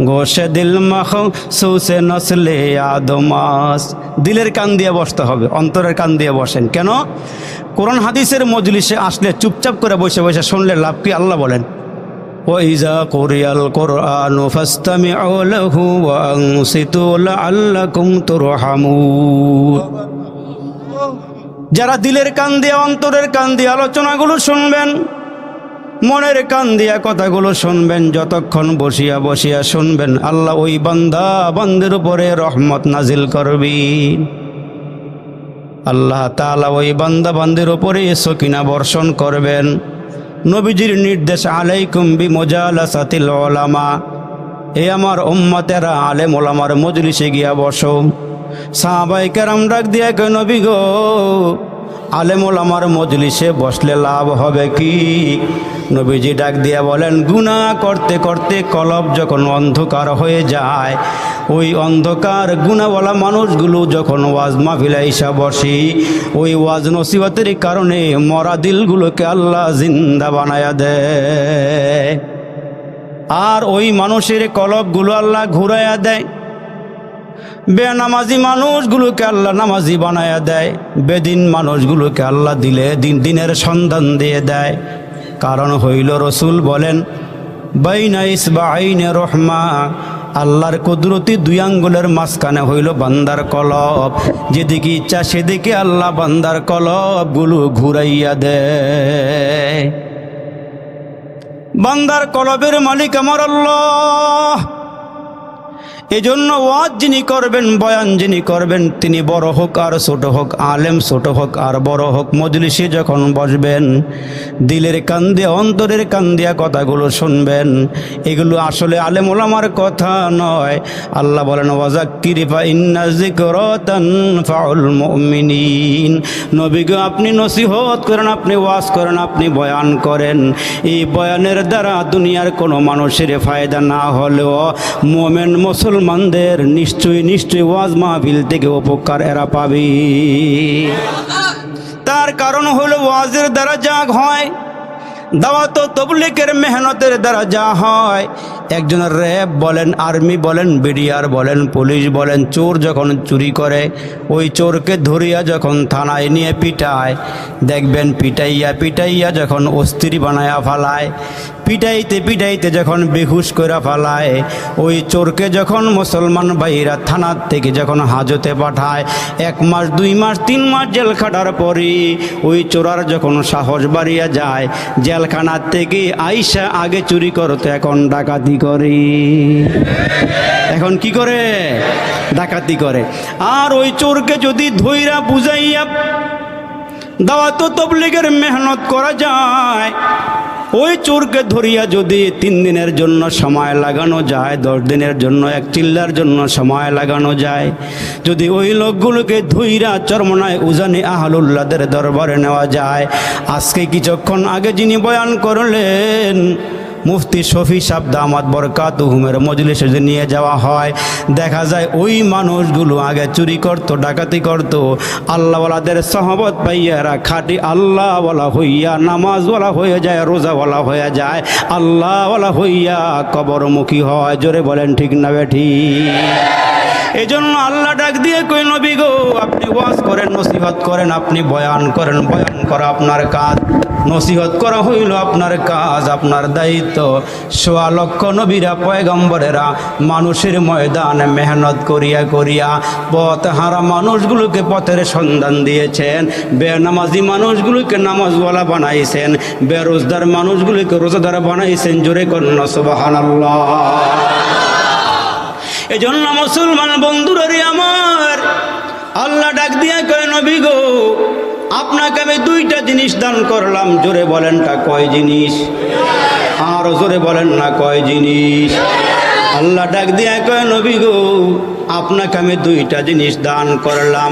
গোশে দিল মখ সুসে নসলে ইয়াদমাস। দিলের কান দিয়ে বসতে হবে, অন্তরের কান দিয়ে বসেন। কেন? কোরআন হাদিসের মজলিসে আসলে চুপচাপ করে বসে বসে শুনলে লাভ কি? আল্লাহ বলেন ওয়াইজা কুরিয়াল কুরআনু ফাসতামিউ লাহু ওয়া আনসিতু লাআল্লাকুম তুরহামুন। যারা দিলের কান দিয়ে অন্তরের কান দিয়ে আলোচনাগুলো শুনবেন, মনের কান দিয়া কথাগুলো শুনবেন, যতক্ষণ বসিয়া বসিয়া শুনবেন আল্লাহ ওই বান্দা বান্দের উপরে রহমত নাজিল করবেন। আল্লাহ তাআলা ওই বান্দা বান্দের উপরে সকিনা বর্ষণ করবেন। নবীজির নির্দেশ আলাইকুম বিমুজালাসাতিল উলামা, এ আমার উম্মতেরা আলেম ওলামার মজলিসে গিয়া বসো। সাহাবায়ে কেরাম ডাক দিয়া কয় নবী গো, আলেম ওলামার মজলিসে বসলে লাভ হবে কি? নবীজি ডাক দিয়া বলেন গুনাহ করতে করতে কলব যখন অন্ধকার হয়ে যায়, ওই অন্ধকার গুনাহওয়ালা মানুষগুলো যখন ওয়াজ মাহফিলে আইসা বসি, ওই ওয়াজ নসিহতের কারণে মরা দিলগুলোকে আল্লাহ জিন্দা বানায়া দেয়। আর ওই মানুষের কলবগুলো আল্লাহ ঘুরাইয়া দেয়। বেনামাজি মানুষগুলোকে আল্লাহ নামাজি বানায়া দেয়। বেদিন মানুষগুলোকে আল্লাহ দিনের সন্ধান দিয়ে দেয়। কারণ হইল রসুল বলেন বাইনা ইসবাইনে রহমা, আল্লাহর কুদরতি 2 আঙ্গুলের মাঝখানে হইল বান্দার কলব। যেদিকে ইচ্ছা সেদিকে আল্লাহ বান্দার কলবগুলো ঘুরাইয়া দেয়। বান্দার কলবের মালিক আমার আল্লাহ। এজন্য ওয়াজ যিনি করবেন, বয়ান যিনি করবেন, তিনি বড় হোক আর ছোট হোক, আলেম ছোট হোক আর বড় হোক, মজলিসে যখন বসবেন দিলের কান দিয়ে অন্তরের কান দিয়া কথাগুলো শুনবেন। এগুলো আসলে আলেম ওলামার কথা নয়। আল্লাহ বলেন ওয়াজাক্কির ফা ইন্না যিকরা তানফাউল মুমিনিন। নবী গো, আপনি নসিহত করেন, আপনি ওয়াজ করেন, আপনি বয়ান করেন। এই বয়ানের দ্বারা দুনিয়ার কোনো মানুষের ফায়দা না হলেও মুমিন মুসলমানদের নিশ্চয়ই ওয়াজ মাহফিল থেকে উপকার এরা পাবে। তার কারণ হলো ওয়াজের দ্বারা যা হয়, দাওয়াত ও তাবলীগের মেহনতের দ্বারা যা হয়। একজন র্যাব বলেন, আর্মি বলেন, বিডিআর বলেন, পুলিশ বলেন, চোর যখন চুরি করে ওই চোরকে ধরিয়া যখন থানায় নিয়ে পিটায়, দেখবেন পিটাইয়া পিটাইয়া যখন অস্থির বানায়া ফালায়, পিটাইতে পিটাইতে যখন বেহুশ করে ফালায়, ওই চোরকে যখন মুসলমান ভাইরা থানার থেকে যখন হাজতে পাঠায়, 1 মাস 2 মাস 3 মাস জেল খাটার পরে ওই চোরার যখন সাহস বাড়িয়া যায়, জেলখানার থেকে আইসা আগে চুরি করতে এখন ডাকাতি করে। এখন কি করে? ডাকাতি করে। আর ওই চোরকে যদি ধইরা বুঝাইয়া দাওয়াত ও তাবলীগের মেহনত করা যায়, ওই চোরকে ধরিয়া যদি 3 দিনের জন্য সময় লাগানো যায়, 10 দিনের জন্য, 1 চিল্লার জন্য সময় লাগানো যায়, যদি ওই লোকগুলোকে ধইরা চরমনায় উজানি আহলুল্লাহদের দরবারে নেওয়া যায়, আজকে কিছুক্ষণ আগে যিনি বয়ান করলেন মুফতি শফি সাহেব দামাত বরকাতুহুমের মজলিসে যদি নিয়ে যাওয়া হয়, দেখা যায় ওই মানুষগুলো আগে চুরি করত, ডাকাতি করত, আল্লাহওয়ালাদের সহবত পাইয়ারা খাঁটি আল্লাহওয়ালা হইয়া নামাজওয়ালা হয়ে যায়, রোজাওয়ালা হয়ে যায়, আল্লাহওয়ালা হইয়া কবরমুখী হয়। জোরে বলেন ঠিক না বেঠিক? এই জন্য আল্লাহ ডাক দিয়ে কই, নবী গো আপনি ওয়াজ করেন, নসিহত করেন, আপনি বয়ান করেন, বয়ান করা আপনার কাজ, নসিহত করা হইল আপনার কাজ, আপনার দায়িত্ব। 1.25 লক্ষ নবীরা পয়গম্বরেরা মানুষের ময়দানে মেহনত করিয়া করিয়া পথ হারা মানুষগুলোকে পথের সন্ধান দিয়েছেন, বেনামাজি মানুষগুলোকে নামাজওয়ালা বানাইছেন, বেরোজগার মানুষগুলোকে রোজাদার বানাইছেন। জোরে কন্যা সুবহানাল্লাহ। এই জন্য মুসলমান বন্ধুরা রে আমার, আল্লাহ ডাক দিয়া কয়, নবী গো আপনাকে আমি 2টা জিনিস দান করলাম। জোরে বলেন তা কয় জিনিস? আর জোরে বলেন না কয় জিনিস? আল্লাহ ডাক দিয়া কয়, নবী গো আপনাকে আমি 2টা জিনিস দান করলাম।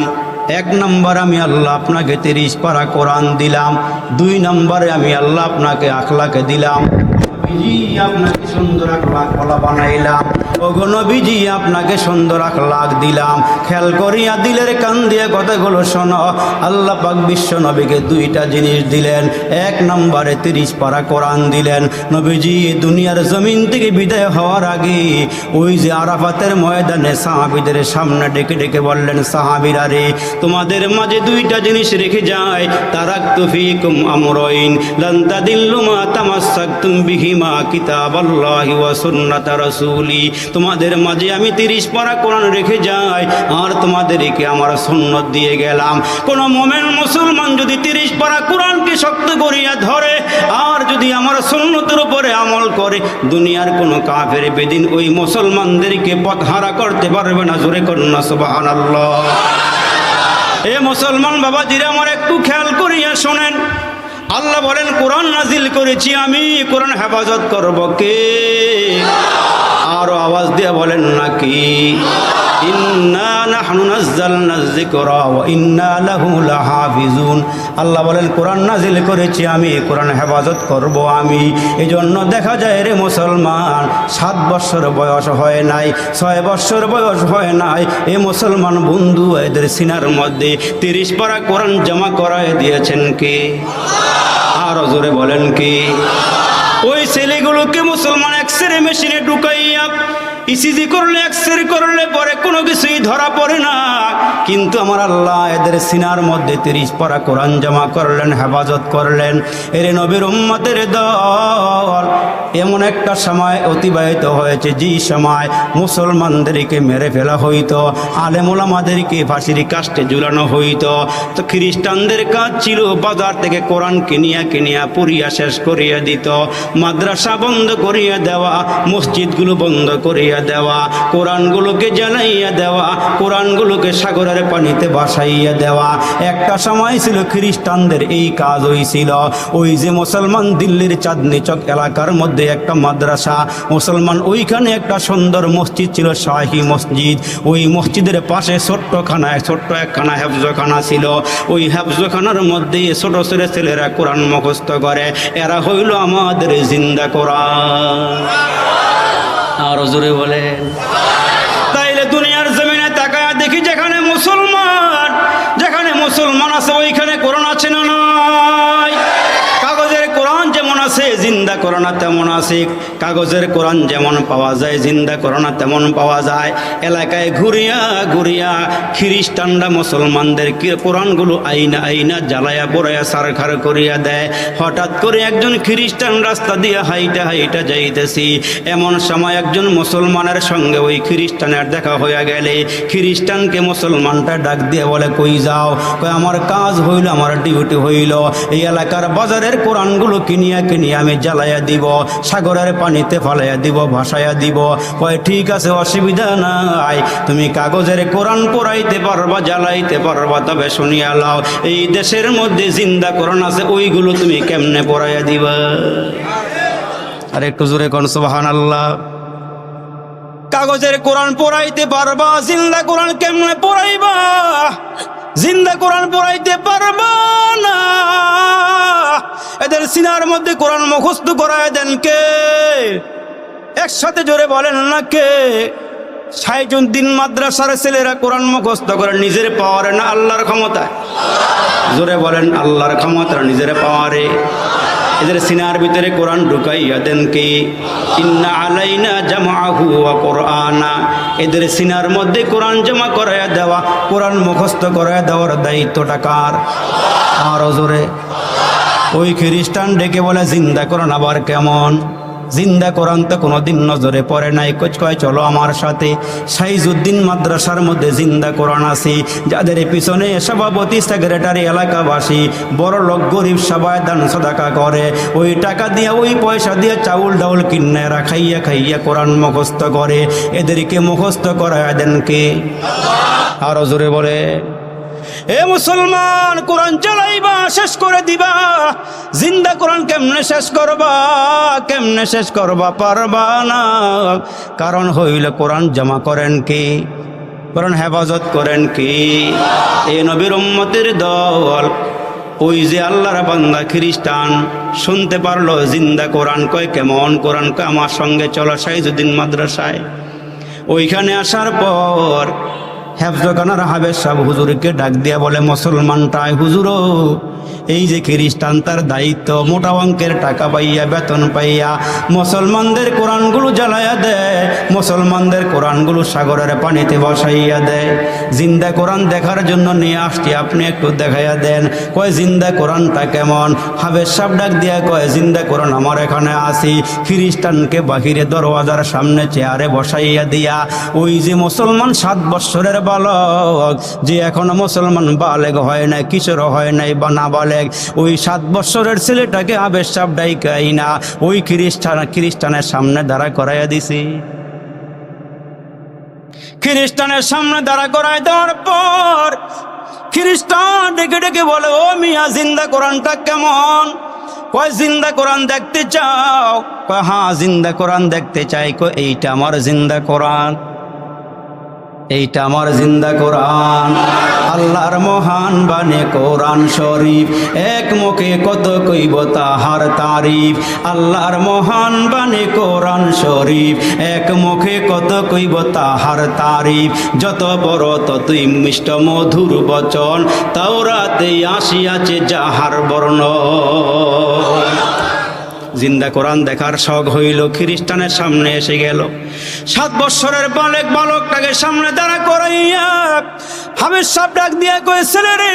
1 নম্বর আমি আল্লাহ আপনাকে 30 পারা কোরআন দিলাম। 2 নম্বরে আমি আল্লাহ আপনাকে আখলাকে দিলাম। আপনাকে সুন্দর আখলাক বলা বানাইলাম। ওগো নবীজি আপনাকে সুন্দর আখলাক দিলাম। খেয়াল করিয়া দিলের কান দিয়ে কথাগুলো শোনো। আল্লাহ পাক বিশ্ব নবীকে 2টা জিনিস দিলেন। 1 নম্বরে 30 পারা কোরআন দিলেন। নবীজি দুনিয়ার জমিন থেকে বিদায় হওয়ার আগে ওই যে আরাফাতের ময়দানে সাহাবীদের সামনে ডেকে ডেকে বললেন, সাহাবীরা রে তোমাদের মাঝে 2টা জিনিস রেখে যায়। তারাকতু ফীকুম আমরাইন লান তাদিল্লু মা তামাসসাকতুম বিহিমা কিতাবাল্লাহি ওয়া সুন্নাত রাসূলি। তোমাদের মাঝে আমি 30 পারা কোরআন রেখে যাই, আর তোমাদেরকে আমার সুন্নাত দিয়ে গেলাম। কোন মুমিন মুসলমান যদি 30 পারা কোরআনকে শক্ত করিয়া ধরে আর যদি আমার সুন্নতের উপরে আমল করে, দুনিয়ার কোন কাফের বেদিন ওই মুসলমানদেরকে পথহারা করতে পারবে না। জোরে করুন সুবহানাল্লাহ। এ মুসলমান বাবাজিরা আমার একটু খেয়াল করিয়া শোনেন। আল্লাহ বলেন কোরআন নাজিল করেছি আমি, কোরআন হেফাজত করব কে? আরো আওয়াজ দিয়ে বলেন নাকি? ইন্না নাহনু নাযালনা যিকরা ওয়া ইন্না লাহু লাহাফিজুন। আল্লাহ বলেন কোরআন নাজিল করেছি আমি, কোরআন হেফাজত করব আমি। এই জন্য দেখা যায় রে মুসলমান, 7 বছর বয়স হয় নাই, 6 বছর বয়স হয় নাই, এ মুসলমান বন্ধু এদের সিনার মধ্যে 30 পারা কোরআন জমা করায় দিয়েছেন কে? আর জোরে বলেন কি? ওই ছেলেগুলোকে মুসলমান এক্সরে মেশিনে ঢুকাইয়া ইসিজি করলে, এক্সরে করলে পরে কোনো কিছুই ধরা পড়ে না, কিন্তু আমার আল্লাহ এদের সিনার মধ্যে 30 পারা কোরআন জমা করলেন, হেফাজত করলেন। এর নবীর উম্মতের দল এমন একটা সময় অতিবাহিত হয়েছে যে সময় মুসলমানদেরকে মেরে ফেলা হইতো, আলেম ওলামাদেরকে ফাঁসির কাস্টে ঝুলানো হইতো। তো খ্রিস্টানদের কাজ ছিল বাজার থেকে কোরআন কিনিয়া কিনিয়া পড়িয়া শেষ করিয়া দিত, মাদ্রাসা বন্ধ করিয়া দেওয়া, মসজিদগুলো বন্ধ করিয়া দেওয়া, কোরআনগুলোকে জ্বালাইয়া দেওয়া, কোরআনগুলোকে সাগরের পানিতে ভাসাইয়া দেওয়া। একটা সময় ছিল খ্রিস্টানদের এই কাজ হইছিল। ওই যে মুসলমান দিল্লির চাঁদনি চক এলাকার মধ্যে একটা মাদ্রাসা, মুসলমান ওইখানে একটা সুন্দর মসজিদ ছিল, শাহী মসজিদ। ওই মসজিদের পাশে ছোট্ট একখানা হেফজখানা ছিল। ওই হেফজখানার মধ্যে ছোট ছোট ছেলেরা কোরআন মুখস্থ করে। এরা হইল আমাদের জিন্দা কোরআন। আর জোরে বলেন। তাইলে দুনিয়ার জমিনে তাকায় দেখি যেখানে মুসলমান আছে ওইখানে কোরআন আছে করোনা তেমন আছে, কাগজের কোরআন যেমন পাওয়া যায় জিন্দা করোনা তেমন পাওয়া যায়। এলাকায় ঘুরিয়া ঘুরিয়া খ্রিস্টানরা মুসলমানদের কোরআনগুলো আইনা আইনা জ্বালায়া পোড়ায়া সারখার করিয়া দেয়। হঠাৎ করে একজন খ্রিস্টান রাস্তা দিয়ে হাইটা হাইটা যাইতেছি, এমন সময় একজন মুসলমানের সঙ্গে ওই খ্রিস্টানের দেখা হইয়া গেলে খ্রিস্টানকে মুসলমানটা ডাক দিয়ে বলে, কই যাও? কয় আমার কাজ হইল, আমার ডিউটি হইল, এই এলাকার বাজারের কোরআনগুলো কিনিয়া কিনিয়া আমি জ্বালাইয়া দিব, সাগরের পানিতে ফালাইয়া দিব, ভাসাইয়া দিব। কয় ঠিক আছে, অসুবিধা নাই, তুমি কাগজের কোরআন পড়াইতে পারবা, জ্বালাইতে পারবা, তবে শুনিয়া লাও, এই দেশের মধ্যে জিন্দা কোরআন আছে, ওইগুলো তুমি কেমনে পড়াইয়া দিবা? আর একটু জোরে কোন সুবহানাল্লাহ। কাগজের কোরআন পড়াইতে পারবা, জিন্দা কোরআন কেমনে পড়াইবা? জিন্দা কোরআন পড়াইতে পারবা না। এদের সিনার মধ্যে কোরআন মুখস্থ করায় দেন কে? একসাথে জোরে বলেন না কে? ৬০ দিন মাদ্রাসার ছেলেরা কোরআন মুখস্থ করে নিজের পাওয়ারে না আল্লাহর ক্ষমতায়? জোরে বলেন আল্লাহর ক্ষমতা নিজের পাওয়ারে। এদের সিনার ভিতরে কোরআন ঢুকাইয়া দেন কে? ইন্না আলাইনা জামাআহু ওয়া কুরআনা। এদের সিনার মধ্যে কোরআন জমা করাইয়া দেওয়া, কোরআন মুখস্থ করাইয়া দেওয়ার দায়িত্বটা কার? আর জোরে। ওই খ্রিস্টান ডেকে বলে জিন্দা কোরআন আবার কেমন? জিন্দা কোরআন তো কোনোদিন নজরে পড়ে নাই। কয় চলো আমার সাথে, সাইজউদ্দিন মাদ্রাসার মধ্যে জিন্দা কোরআন আছে, যাদের পিছনে সভাপতি সেক্রেটারি এলাকাবাসী বড় লোক গরিব সবাই দান সাদাকা করে, ওই টাকা দিয়ে ওই পয়সা দিয়ে চাউল ডাউল কিনে খাইয়া খাইয়া কোরআন মুখস্থ করে। এদেরকে মুখস্থ করায় দেন কে? আরো জোরে বলে। এ মুসলমান, কোরআন চালাইবা, শেষ করে দিবা, জিন্দা কোরআন কেমনে শেষ করবা? কেমনে শেষ করবা? পারবা না। কারণ হইল কোরআন জমা করেন কি? কোরআন হেফাজত করেন কি? এ নবীর উম্মতের দল, ওই যে আল্লাহর বান্দা খ্রিস্টান শুনতে পারলো জিন্দা কোরআন। কয় কেমন কোরআন? কয় আমার সঙ্গে চলো সাইজউদ্দিন মাদ্রাসায়। ওইখানে আসার পর হেফজখানার হাবেজ সাহেব হুজুরকে ডাক দিয়া বলে, মুসলমানটাই হুজুর, এই যে খ্রিস্টান তার দায়িত্ব, মোটা অঙ্কের টাকা পাইয়া, বেতন পাইয়া মুসলমানদের কোরআনগুলো জ্বালাইয়া দেয়, মুসলমানদের কোরআনগুলো সাগরের পানিতে বসাইয়া দেয়। জিন্দা কোরআন দেখার জন্য নিয়ে আসছি, আপনি একটু দেখাইয়া দেন। কয় জিন্দা কোরআনটা কেমন? হাবেজ সাহেব ডাক দিয়া কয়, জিন্দা কোরআন আমার এখানে আসি। খ্রিস্টানকে বাহিরে দরওয়াজার সামনে চেয়ারে বসাইয়া দিয়া ওই যে মুসলমান ৭ বৎসরের বালক, যে এখনো মুসলমান বালেগ হয় নাই, কিশোর হয় নাই বা না বালেগ, ওই ৭ বৎসরের ছেলেটাকে হাবেজ সাহেব ডাইকাই না ওই খ্রিস্টানের সামনে দাঁড়া করাইয়া দিছি। খ্রিস্টানের সামনে দাঁড়া করাই দেওয়ার পর খ্রিস্টান ডেকে ডেকে বলে, ও মিয়া, জিন্দা কোরআনটা কেমন? কয় জিন্দা কোরআন দেখতে চাও? কয় হ্যাঁ জিন্দা কোরআন দেখতে চাই। কয় এইটা আমার জিন্দা কোরআন, এইটা আমার জিন্দা কোরআন। আল্লাহর মহান বাণী কোরআন শরীফ, এক মুখে কত কইব তাহার তারিফ। আল্লাহর মহান বাণী কোরআন শরীফ, এক মুখে কত কইব তাহার তারিফ। যত বড় ততই মিষ্ট মধুর বচন, তাওরাতে আসিয়াছে যাহার বর্ণ। জিন্দা কোরআন দেখার শখ হইল, খ্রিস্টানের সামনে এসে গেল। ৭ বৎসরের বালকটাকে সামনে দাঁড়া করাইয়া হাবেজ সাহেব ডাক দিয়া কয়, ছেলে রে,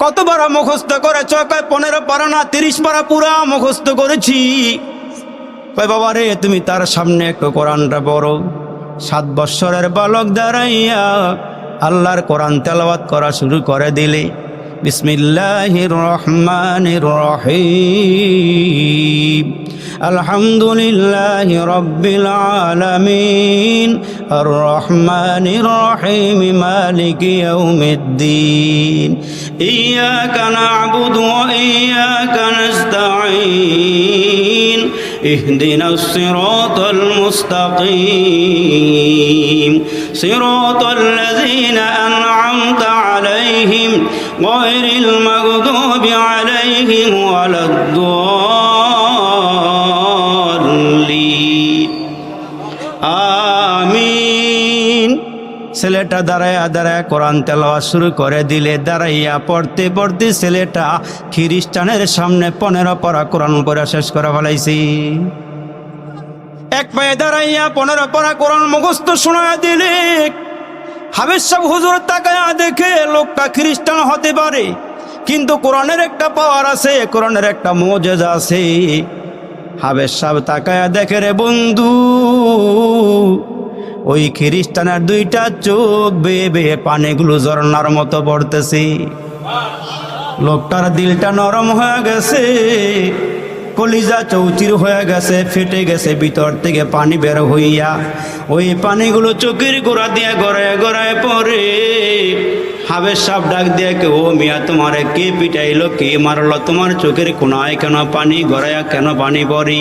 কতবার মুখস্থ করেছ? কয় 15 পারা না 30 পারা পুরা মুখস্থ করেছি। কয় বাবা রে, তুমি তার সামনে একটু কোরআনটা পড়ো। ৭ বৎসরের বালক দাঁড়াইয়া আল্লাহর কোরআন তেলাওয়াত করা শুরু করে দিলে। বিসমিল্লাহির রহমানির রহিম, আলহামদুলিল্লাহি রাব্বিল আলামিন, আর রহমানির রহিম, মালিকি ইয়াউমিদ্দিন, ইয়্যাকা না'বুদু ওয়া ইয়্যাকা নাস্তাঈন, ইহদিনাস সিরাতাল মুস্তাকিম, সিরাতাল লাযীনা আন'আমতা আলাইহিম গায়রিল মাগদুবি আলাইহিম ওয়ালাদ-দাল্লিন, আমিন। ছেলেটা দাঁড়ায়া দাঁড়ায়া কোরআন তেলাওয়াত শুরু করে দিলে দাঁড়াইয়া পড়তে পড়তে ছেলেটা খ্রিস্টানের সামনে 15 পারা কোরআন পড়া শেষ করে ফেলাইছি। এক পায়ে দাঁড়াইয়া 15 পারা কোরআন মুখস্থ শোনায়া দিলে হাফেজ সাহেব হুজুর তাকায়া দেখে লোকটা খ্রিস্টান হতে পারে, কিন্তু কোরআনের একটা পাওয়ার আছে, কোরআনের একটা মুজিজা আছে। হাফেজ সাহেব তাকায়া দেখে রে বন্ধু, ওই খ্রিস্টানের 2টা চোখ বেয়ে বেয়ে পানিগুলো ঝর্ণার মতো পড়তেছে। লোকটার দিলটা নরম হয়ে গেছে, কলিজা চৌচির হয়ে গেছে, ফেটে গেছে ভিতর থেকে পানি বের হইয়া। ওই পানিগুলো চোখের গোড়া দিয়ে গড়ায় গড়ায় পড়ে। হাফেজ সাহেব ডাক দিয়ে কে, ও মিয়া তোমারে কে পিটাইলো, কে মারলো, তোমার চোখের কোনায় কেন পানি গড়ায়া কেন পানি পড়ি?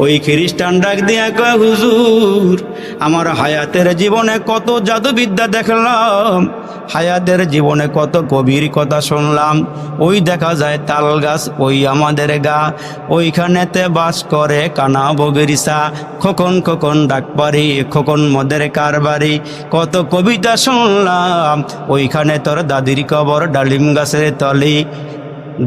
ওই খ্রিস্টান ডাক দিয়ে কয়, হুজুর আমার হায়াতের জীবনে কত জাদুবিদ্যা দেখলাম, হায়াতের জীবনে কত গভীর কথা শুনলাম। ওই দেখা যায় তাল গাছ, ওই আমাদের গা, ওইখানেতে বাস করে কানা বগরিসা, খোকন খোকন ডাকপারি, খোকন মদের কারবারি। কত কবিতা শুনলাম, ওইখানে তোর দাদির কবর ডালিম গাছের তলে।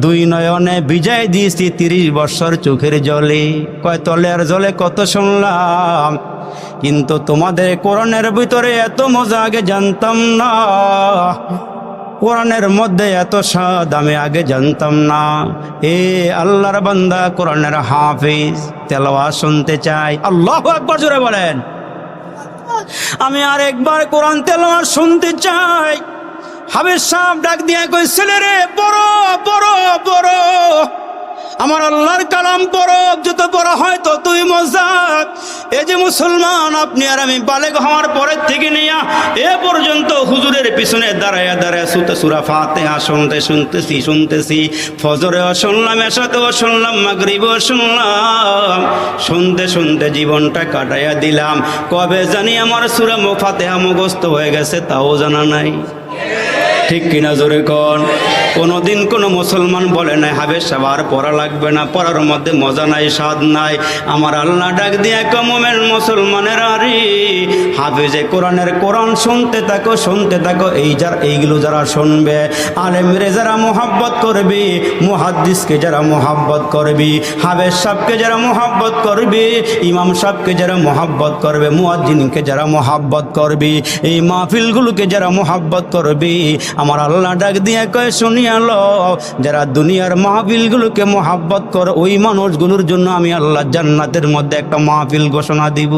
2 নয়নে বিজয় দিয়েছি 30 বছর চোখের জলে। কয় তলে আর জলে কত শুনলাম, কিন্তু তোমাদের কোরআনের ভিতরে এত মজা আগে জানতাম না, কোরআনের মধ্যে এত স্বাদ আমি আগে জানতাম না। এ আল্লাহর বান্দা, কোরআনের হাফেজ, তেলাওয়াত শুনতে চাই। আল্লাহু আকবার জোরে বলেন। আমি আরেকবার কোরআন তেলাওয়াত শুনতে চাই। হাফেজ সাহেব ডাক দিয়ে কই, ছেলে রে পড়ো পড়ো পড়ো, আমার আল্লাহর কালাম পড়ো, যত পড়া হয় ততই মজা। এই যে মুসলমান, আপনি আর আমি বালেগ হওয়ার পরের থেকে নিয়ে এ পর্যন্ত হুজুরের পিছনে দাঁড়ায়া দাঁড়ায়া সূরা ফাতিহা শুনতেছি। ফজরেও শুনলাম, এশাতেও শুনলাম, মাগরিবেও শুনলাম। শুনতে শুনতে জীবনটা কাটাইয়া দিলাম। কবে জানি আমার সূরা ফাতিহা মুখস্থ হয়ে গেছে তাও জানা নাই। ঠিক কিনা জোরে কোন? কোনোদিন কোনো মুসলমান বলে নাই হাফেজ সাহেব আর পড়া লাগবে না, পড়ার মধ্যে মজা নাই, স্বাদ নাই। আমার আল্লাহ ডাক দিয়ে কমের মুসলমানের আরে হাফেজে কোরআনের কোরআন শুনতে থাকো, শুনতে থাকো। এইগুলো যারা শুনবে, আলেমরে যারা মোহাব্বত করবে, মুহাদ্দিসকে যারা মোহাব্বত করবে, হাফেজ সাহেবকে যারা মোহাব্বত করবে, ইমাম সাহেবকে যারা মোহাব্বত করবে, মুয়াজ্জিনকে যারা মোহাব্বত করবে, এই মাহফিলগুলোকে যারা মোহাব্বত করবে, আমার আল্লাহ ডাক দিয়ে কয় শুনিয়ালো, যারা দুনিয়ার মাহফিলগুলোকে মোহাব্বত করে ওই মানুষগুলোর জন্য আমি আল্লাহ জান্নাতের মধ্যে একটা মাহফিল ঘোষণা দিব।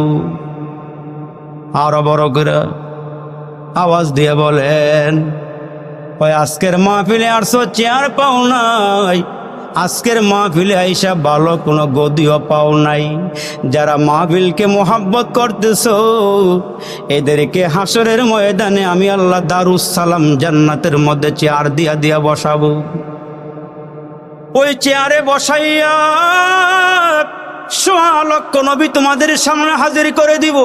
আরো বড় করে আওয়াজ দিয়ে বলেন, ওই আজকের মাহফিলে আসছো চেয়ার পাও নাই, আজকের মাহফিলে আইসা ভালো কোনো গদিও পাও নাই। যারা মাহফিলকে মোহাব্বত করতেছো, এদেরকে হাসরের ময়দানে আমি আল্লাহ দারুস সালাম জান্নাতের মধ্যে চেয়ার দিয়া দিয়া বসাবো। ওই চেয়ারে বসাইয়া 1.25 লক্ষ নবী তোমাদের সামনে হাজির করে দিব।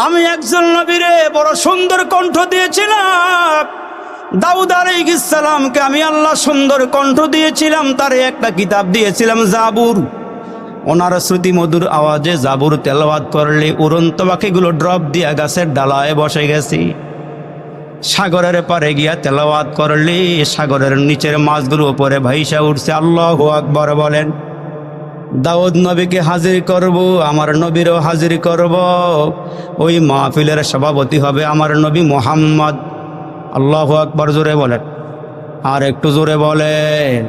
আমি একজন নবীরে বড় সুন্দর কণ্ঠ দিয়েছিলাম, দাউদ আলাইহিস সালামকে আমি আল্লাহ সুন্দর কণ্ঠ দিয়েছিলাম, তারে একটা কিতাব দিয়েছিলাম জাবুর। ওনার শ্রুতি মধুর আওয়াজে জাবুর তেলাওয়াত করলে উড়ন্ত পাখিগুলো ড্রপ দিয়া গাছের ডালায় বসে গেছি। সাগরের পারে গিয়া তেলাওয়াত করলে সাগরের নিচের মাছগুলো উপরে ভাইসা উঠছে। আল্লাহু আকবার বলেন। দাউদ নবীকে হাজির করব, আমার নবীরও হাজির করব। ওই মাহফিলের সভাপতি হবে আমার নবী মুহাম্মদ। আল্লাহু আকবার জোরে বলেন, আর একটু জোরে বলেন।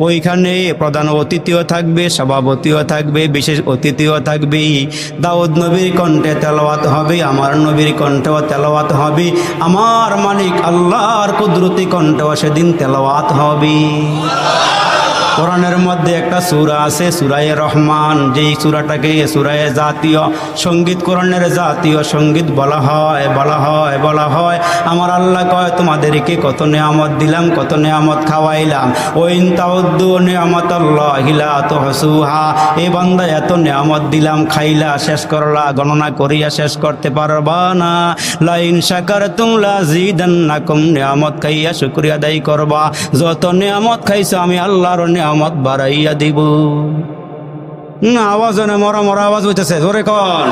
ওইখানে প্রধান অতিথিও থাকবে, সভাপতিও থাকবে, বিশেষ অতিথিও থাকবে। দাউদ নবীর কণ্ঠে তেলাওয়াত হবে, আমার নবীর কণ্ঠেও তেলাওয়াত হবে, আমার মালিক আল্লাহর কুদরতি কণ্ঠেও সেদিন তেলাওয়াত হবে। কোরআনের মধ্যে একটা সূরা আছে সূরায়ে রহমান, যেই সূরাটাকে সূরায়ে জাতীয় সঙ্গীত, কোরআনের জাতীয় সঙ্গীত বলা হয়। আমার আল্লাহ কয় তোমাদেরকে কত নেয়ামত দিলাম, কত নেয়ামত খাওয়াইলাম। ওয়াইন তাউদ্দু নিয়ামাতাল্লাহি লা তুহসুহা, এ বান্দা এত নেয়ামত দিলাম, খাইলা শেষ করলা, গণনা করিয়া শেষ করতে পারবা না। লাইন শাকারতুম লাযিদান্নাকুম, নেয়ামত খাইয়া শুকরিয়া আদায় করবা। যত নেয়ামত খাইছো আমি আল্লাহর নেয়ামত বাড়াইয়া দিব। না আওয়াজ না, মরা মরা আওয়াজ হইতেছে, জোরে কন।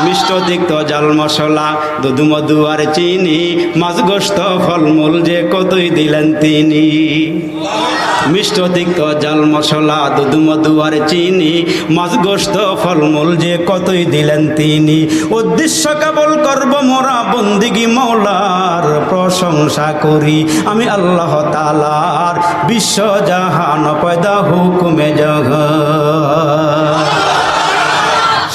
মিষ্ট তিক্ত জাল মশলা দুধ মধু আর চিনি মাছ গোস্ত ফলমূল যে কতই দিলেন তিনি। মিষ্ট তিক্ত জাল মশলা দুধ মধু আর চিনি মাছ গোস্ত ফলমূল যে কতই দিলেন তিনি। উদ্দেশ্য কেবল করব মোরা বন্দিগি মৌলার প্রশংসা করি আমি আল্লাহ তাআলার বিশ্ব জাহান পয়দা হুকুমে জগৎ।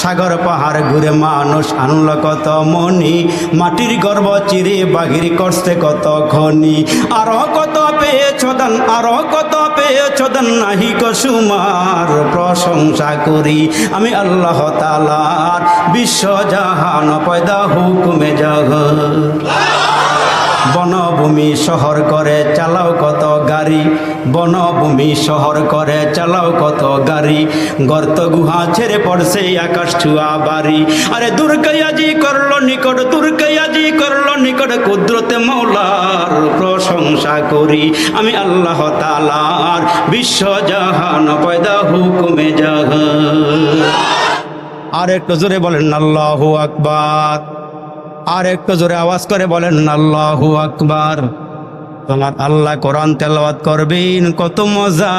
সাগর পাহাড় ঘুরে মানুষ আনল কত মনি মাটির গর্ব চিরে বাহির করছে কত খনি। আরো কত পেয়েছ দান আরো কত পেয়েছ দান নাহি কসুমার প্রশংসা করি আমি আল্লাহ তাআলার বিশ্ব জাহান পয়দা হুকুমে জগৎ। বনভূমি শহর করে চালাও কত গাড়ি বনভূমি শহর করে চালাও কত গাড়ি গর্ত গুহা ছেড়ে পড়ছে আকাশ ছুয়া বাড়ি। আরে দুর্গায়াজি করলো নিকট দুর্গায়াজি করলো নিকট কুদরতে মৌলার প্রশংসা করি আমি আল্লাহ তাআলার বিশ্ব জাহান পয়দা হুকুমে জগৎ। আর একটু জোরে বলেন আল্লাহু আকবার। আর একটু জোরে আওয়াজ করে বলেন আল্লাহু আকবার। তোমার আল্লাহ কোরআন তেলাওয়াত করবেন কত মজা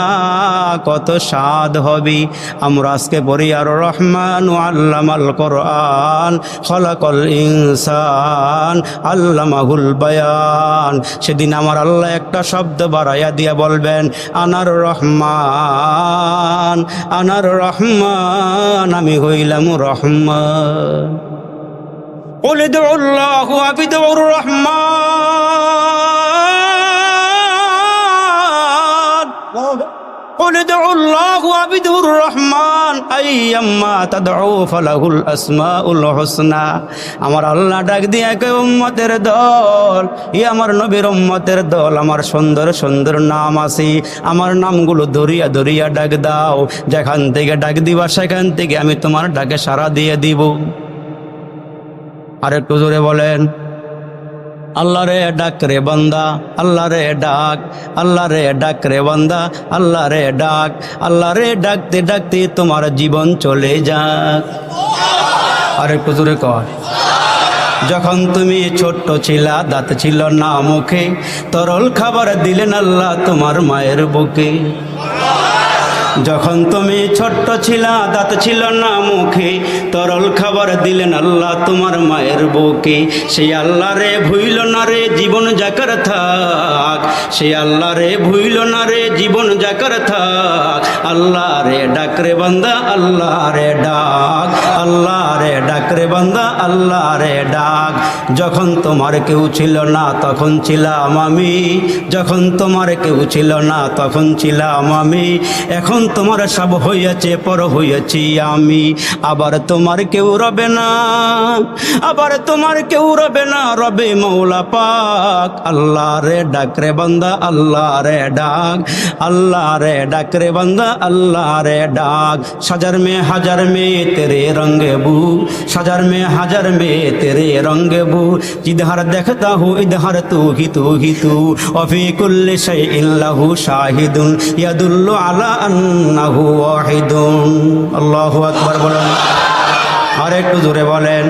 কত স্বাদ হবে। আমরা আজকে পড়ি আর রহমান আল্লামাল কোরআন খলাকাল ইনসান আল্লামাহুল বায়ান। সেদিন আমার আল্লাহ একটা শব্দ বাড়াইয়া দিয়া বলবেন আনার রহমান আনার রহমান আমি হইলাম রহমান। قل ادعوا الله وادعوا الرحمن قل ادعوا الله وادعوا الرحمن ايما تدعوا فله الاسماء الحسنى। আমার আল্লাহ ডাক দিয়া কয় উম্মতের দল ই আমার নবীর উম্মতের দল আমার সুন্দর সুন্দর নাম আছে আমার নামগুলো ধরিয়া ধরিয়া ডাক দাও। যেখান থেকে ডাক দিবা সেখান থেকে আমি তোমার ডাকে সাড়া দিয়ে দিব। আর একটু জোরে বলেন আল্লাহ রে ডাক রে বান্দা আল্লাহ রে ডাক আল্লাহ রে ডাক রে বান্দা আল্লাহ রে ডাক আল্লাহ রে ডাকতে ডাকতে তোমার জীবন চলে যাক। আর একটু জোরে কর। যখন তুমি ছোট্ট ছিলা দাঁত ছিল না মুখে তরল খাবার দিলেন আল্লাহ তোমার মায়ের বুকে। যখন তুমি ছোট্ট ছিলা দাঁত ছিল না মুখে তরল খাবার দিলেন আল্লাহ তোমার মায়ের বুকে। সেই আল্লাহ রে ভুইল না রে জীবন যাকার থাক সেই আল্লাহ রে ভুইল না রে জীবন যাকার থাক। আল্লাহ রে ডাক রে বান্দা আল্লাহ রে ডাক আল্লাহ রে ডাক রে বান্দা আল্লাহ রে ডাক। যখন তোমার কেউ ছিল না তখন ছিলাম আমি যখন তোমার কেউ ছিল না তখন ছিলাম আমি এখন তোমার সব হইয়াছে পর হইয়াছি আমি। আবার তোমার কেউ রবে না আবার তোমার কেউ রবে না রবে মৌলা পাক। আল্লাহ রে ডাক রে বান্দা আল্লাহ রে ডাক আল্লাহ রে ডাক রে বান্দা আল্লাহ রে ডাক। সাজার মে তেরে রंगे बू साजार में हजार में तेरे रंग बू जिधर देखता हूँ इधर तू ही तू वफी कुल्ली शैइन लहू शाहिदुन यदुल्लु अला अन्नहु वाहिदुन। अल्लाहु अकबर बोलें और एकटू जोरे बोलें।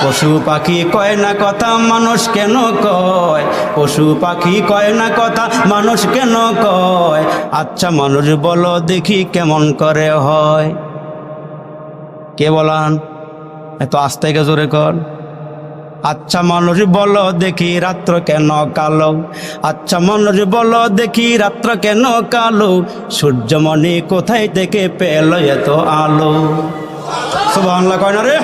পশু পাখি কয় না কথা মানুষ কেন কয় পশু পাখি কয় না কথা মানুষ কেন কয়। আচ্ছা মানুষ বলো দেখি কেমন করে হয়। কে বলান এত আস্তে কে জোরে কর। আচ্ছা মানুষ বলো দেখি রাত্র কেন কালো আচ্ছা মানুষ বলো দেখি রাত্র কেন কালো সূর্যমণি কোথায় থেকে পেল এত আলো। সুবহানাল্লাহ কয় না রে।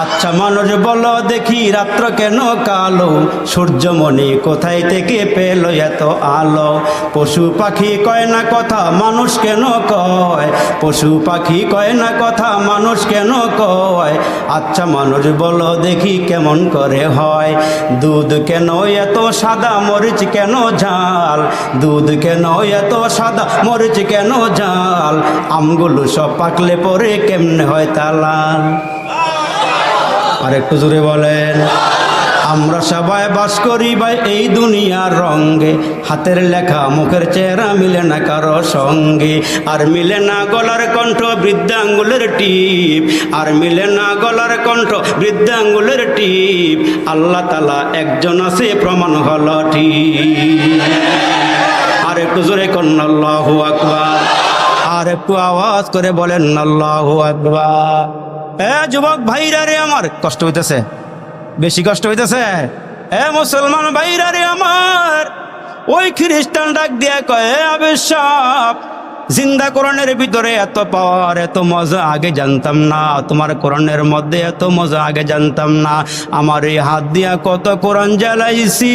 আচ্ছা মানুষ বলো দেখি রাত্র কেন কালো সূর্যমণি কোথায় থেকে পেল এত আলো। পশু পাখি কয় না কথা মানুষ কেন কয় পশু পাখি কয় না কথা মানুষ কেন কয়। আচ্ছা মানুষ বলো দেখি কেমন করে হয়। দুধ কেন এত সাদা মরিচ কেন ঝাল দুধ কেন এত সাদা মরিচ কেন ঝাল। আমগুলো সব পাকলে পরে কেমনে হয় তা লাল। আর একটু জোরে বলেন। আমরা সবাই বাস করি ভাই এই দুনিয়ার রঙ্গে, হাতের লেখা মুখের চেহারা মিলে না কারো সঙ্গে, আর মিলে না গলার কণ্ঠ বৃদ্ধাঙ্গুলের টিপ, আর মিলে না গলার কণ্ঠ বৃদ্ধাঙ্গুলের টিপ, আল্লাহ তাআলা একজন আছে প্রমাণ হলো ঠিক। আর একটু জোরে কন্যা আল্লাহু আকবার, আর একটু আওয়াজ করে বলেন আল্লাহু আকবার। যুবক ভাইরা রে আমার, কষ্ট হইতেছে, বেশি কষ্ট হইতেছে? মুসলমান ভাইরা রে আমার, ওই খ্রিস্টান ডাক দিয়া কয় আবেশাপ, জিন্দা কোরআনের ভিতরে এত পাওয়ার, এত মজা আগে জানতাম না, তোমার কোরআনের মধ্যে এত মজা আগে জানতাম না। আমার এই হাত দিয়া কত কোরআন জ্বালাইছি,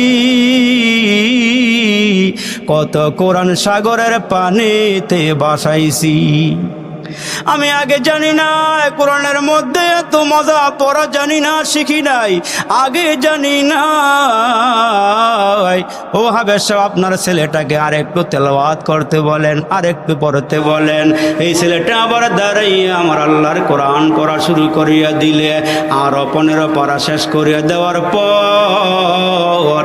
কত কোরআন সাগরের পানিতে বাসাইছি। আমি আগে জানি না কোরআনের মধ্যে এত মজা, পড়া জানি না, শিখি নাই, আগে জানি না। ও হাবেশ সাহেব, আপনার ছেলেটাকে আর একটু তেলাওয়াত করতে বলেন, আর একটু পড়তে বলেন। এই ছেলেটা আবার দাঁড়াইয়া আমার আল্লাহর কোরআন পড়া শুরু করিয়া দিলে, আর 15 পারা শেষ করিয়া দেওয়ার পর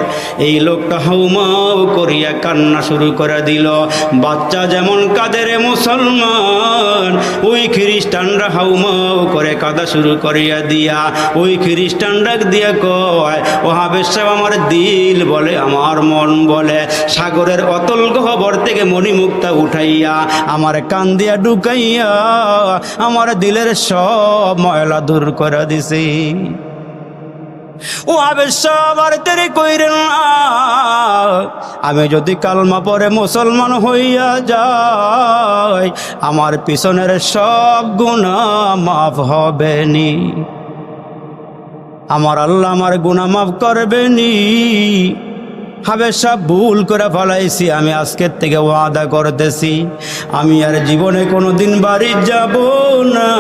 এই লোকটা হাউমাউ করিয়া কান্না শুরু করে দিল। বাচ্চা যেমন কাঁদে মুসলমান, ওই খ্রিস্টানরা হাউমাউ করে কাঁদা শুরু করিয়া দিয়া, ওই খ্রিস্টান ডাক দিয়া কয়, ও হাবেশ সাহেব, আমার দিল বলে, আমার মন বলে, সাগরের অতল গহ্বর থেকে মণিমুক্তা উঠাইয়া আমার কান দিয়া ঢুকাইয়া আমার দিলের সব ময়লা দূর করে দিছে। ও হাবেশ সাহেব, আর দেরি কইরেন না, আমি যদি কালমা পরে মুসলমান হইয়া যাই, আমার পিছনের সব গুনাহ মাফ হবে নি, আমার আল্লাহ আমার গুনাহ মাফ করবে নি। হাবেশ সাহেব, ভুল করে ফেলাইছি, আমি আজকের থেকে ওয়াদা করতেছি আমি আর জীবনে কোনোদিন বাড়ি যাব না।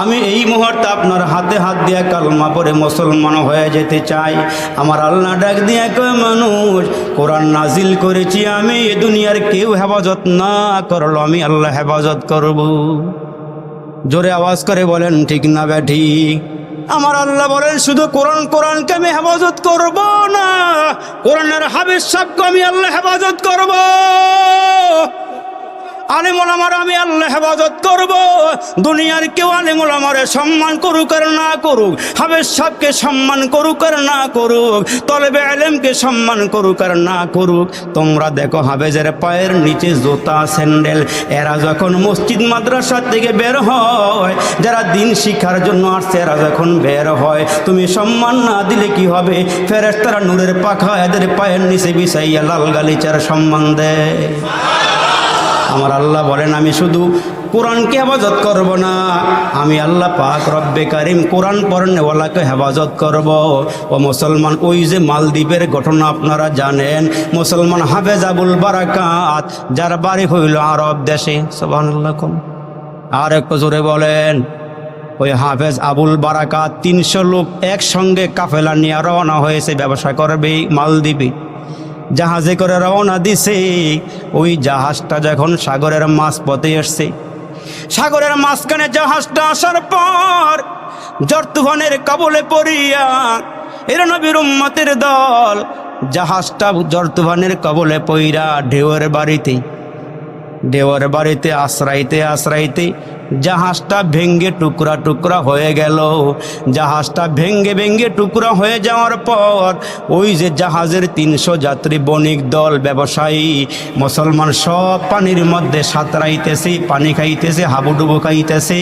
আমি এই মুহূর্তে আপনার হাতে হাত দিয়া কালমা পড়ে মুসলমান হয়ে যেতে চাই। আমার আল্লাহ ডাক দিয়া কয়, মানুষ কোরআন নাজিল করেছি আমি, এ দুনিয়ার কেউ হেফাজত না করলো, আমি আল্লাহ হেফাজত করব। জোরে আওয়াজ করে বলেন ঠিক না ঠিক? আমার আল্লাহ বলেন শুধু কোরআনকে আমি হেফাজত করব না, কোরআনের হাফেজ সাহেবকে আমি আল্লাহ হেফাজত করব, আলেম ওলামার আমি আল্লাহ হেফাজত করব। দুনিয়ার কেউ আলেম ওলামারে সম্মান করুক আর না করুক, হাফেজ সাহেবকে সম্মান করুক আর না করুক, তলেবে আলেমকে সম্মান করুক আর না করুক, তোমরা দেখো হাফেজের পায়ের নিচে জুতা স্যান্ডেল, এরা যখন মসজিদ মাদ্রাসা থেকে বের হয়, যারা দিন শিক্ষার জন্য আসছে, এরা যখন বের হয়, তুমি সম্মান না দিলে কি হবে? ফেরেশতারা নূরের পাখা এদের পায়ের নিচে বিছাইয়া লাল গালিচার সম্মান দেয়। আমার আল্লাহ বলেন আমি শুধু কোরআনকে হেফাজত করব না, আমি আল্লাহ পাক রব্বে কারিম কোরআন পড়নেওয়ালাকে হেফাজত করব। ও মুসলমান, ওই যে মালদ্বীপের ঘটনা আপনারা জানেন, মুসলমান হাফেজ আবুল বারাকাত, যার বাড়ি হইল আরব দেশে, সুবহানাল্লাহ, আর একটু জোরে বলেন। ওই হাফেজ আবুল বারাকাত 300 লোক একসঙ্গে কাফেলা নিয়ে রওনা হয়েছে, ব্যবসা করবে মালদ্বীপে। জাহাজে করে রওনা দিছে। ওই জাহাজটা যখন সাগরের মাঝপথে এসছে, সাগরের মাঝখানে জাহাজটা আসার পর ঝড় তুফানের কবলে পড়িয়া এর নবীর উম্মতের দল জাহাজটা ঝড় তুফানের কবলে পইরা ঢেউয়ের বাড়িতে আশ্রাইতে আশ্রাইতে জাহাজটা ভেঙ্গে টুকরা টুকরা হয়ে গেল। জাহাজটা ভেঙ্গে টুকরা হয়ে যাওয়ার পর ওই যে জাহাজের 300 যাত্রী বণিক দল ব্যবসায়ী মুসলমান সব পানির মধ্যে সাঁতরাইতেছে, পানি খাইতেছে, হাবুডুবু খাইতেছে।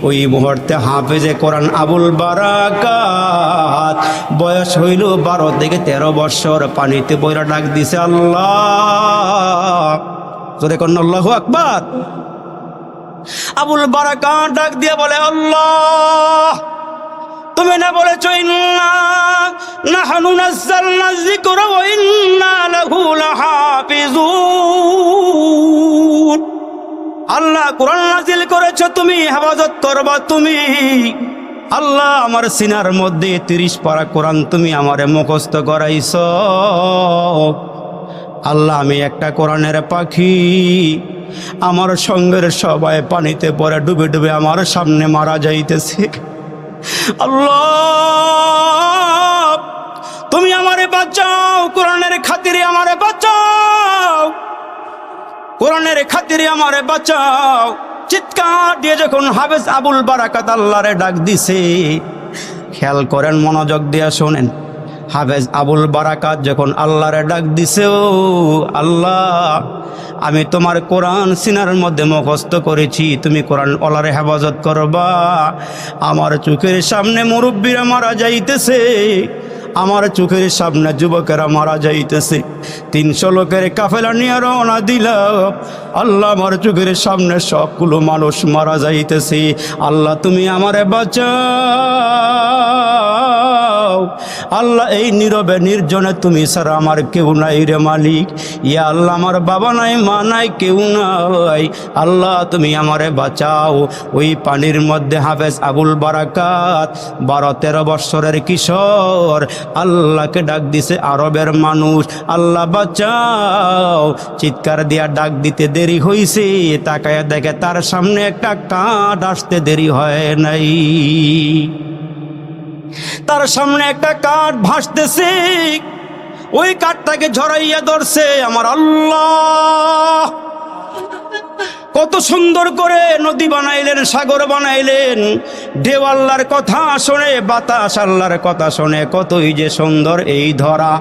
ওই মুহূর্তে হাফেজে কোরআন আবুল বারাকাত, বয়স হইল 12 থেকে 13 বছর, পানিতে পয়রা ডাক দিছে আল্লাহ, জোরে কোন আল্লাহু আকবার। আবুল বারাকাত ডাক দিয়ে বলে, আল্লাহ তুমি না বলেছো ইন্না নাহনু নাযালনা যিকরা ওয়া ইন্না লাহু লাহাফিজুন, আল্লাহ কোরআন নাজিল করেছো, তুমি হেফাজত করবা তুমি। আল্লাহ আমার সিনার মধ্যে 30 পারা কোরআন তুমি আমারে মুখস্থ করাইছো। আল্লাহ আমি একটা কোরআনের পাখি, আমার সঙ্গের সবাই পানিতে পড়ে ডুবে ডুবে আমার সামনে মারা যাইতেছে। আল্লাহ তুমি আমারে বাঁচাও, কোরআনের খাতিরে আমারে বাঁচাও, কোরআনের খাতিরে আমারে বাঁচাও। চিৎকার দিয়ে যখন হাফেজ আবুল বারাকাত আল্লাহরে ডাক দিছে, খেয়াল করেন, মনোযোগ দিয়ে শোনেন। হাফেজ আবুল বারাকাত যখন আল্লাহরে ডাক দিছে, ও আল্লাহ আমি তোমার কোরআন সিনার মধ্যে মুখস্থ করেছি, তুমি কোরআন ওলারে হেফাজত করবা। আমার চোখের সামনে মুরব্বীরা মারা যাইতেছে, আমার চোখের সামনে যুবকেরা মারা যাইতেছে, 300 লোকের কাফেলা নিয়ে রওনা দিলাম। আল্লাহ আমার চোখের সামনে সবগুলো মানুষ মারা যাইতেছে। আল্লাহ তুমি আমারে বাঁচাও। আল্লাহ এই নীরবে নির্জনে তুমি ছাড়া আমার কেউ নাই রে মালিক। ইয়া আল্লাহ আমার বাবা নাই, মা নাই, কেউ নাই। আল্লাহ তুমি আমারে বাঁচাও। ওই পানির মধ্যে হাফেজ আবুল বারাকাত 12-13 বৎসরের কিশোর আল্লাহকে ডাক দিছে, আরবের মানুষ, আল্লাহ বাঁচাও। চিৎকার দিয়া ডাক দিতে দেরি হইছে, তাকায় দেখে তার সামনে একটা কাঠ আসতে দেরি হয় নাই। তার সামনে একটা কাঠ ভাসতেছে, ওই কাঠটাকে ঝরাইয়া ধরছে আমার আল্লাহ। কত সুন্দর করে নদী বানাইলেন, সাগর বানাইলেন। ঢেউ আল্লাহর কথা শোনে, বাতাস আল্লাহর কথা শোনে। কতই যে সুন্দর এই ধরা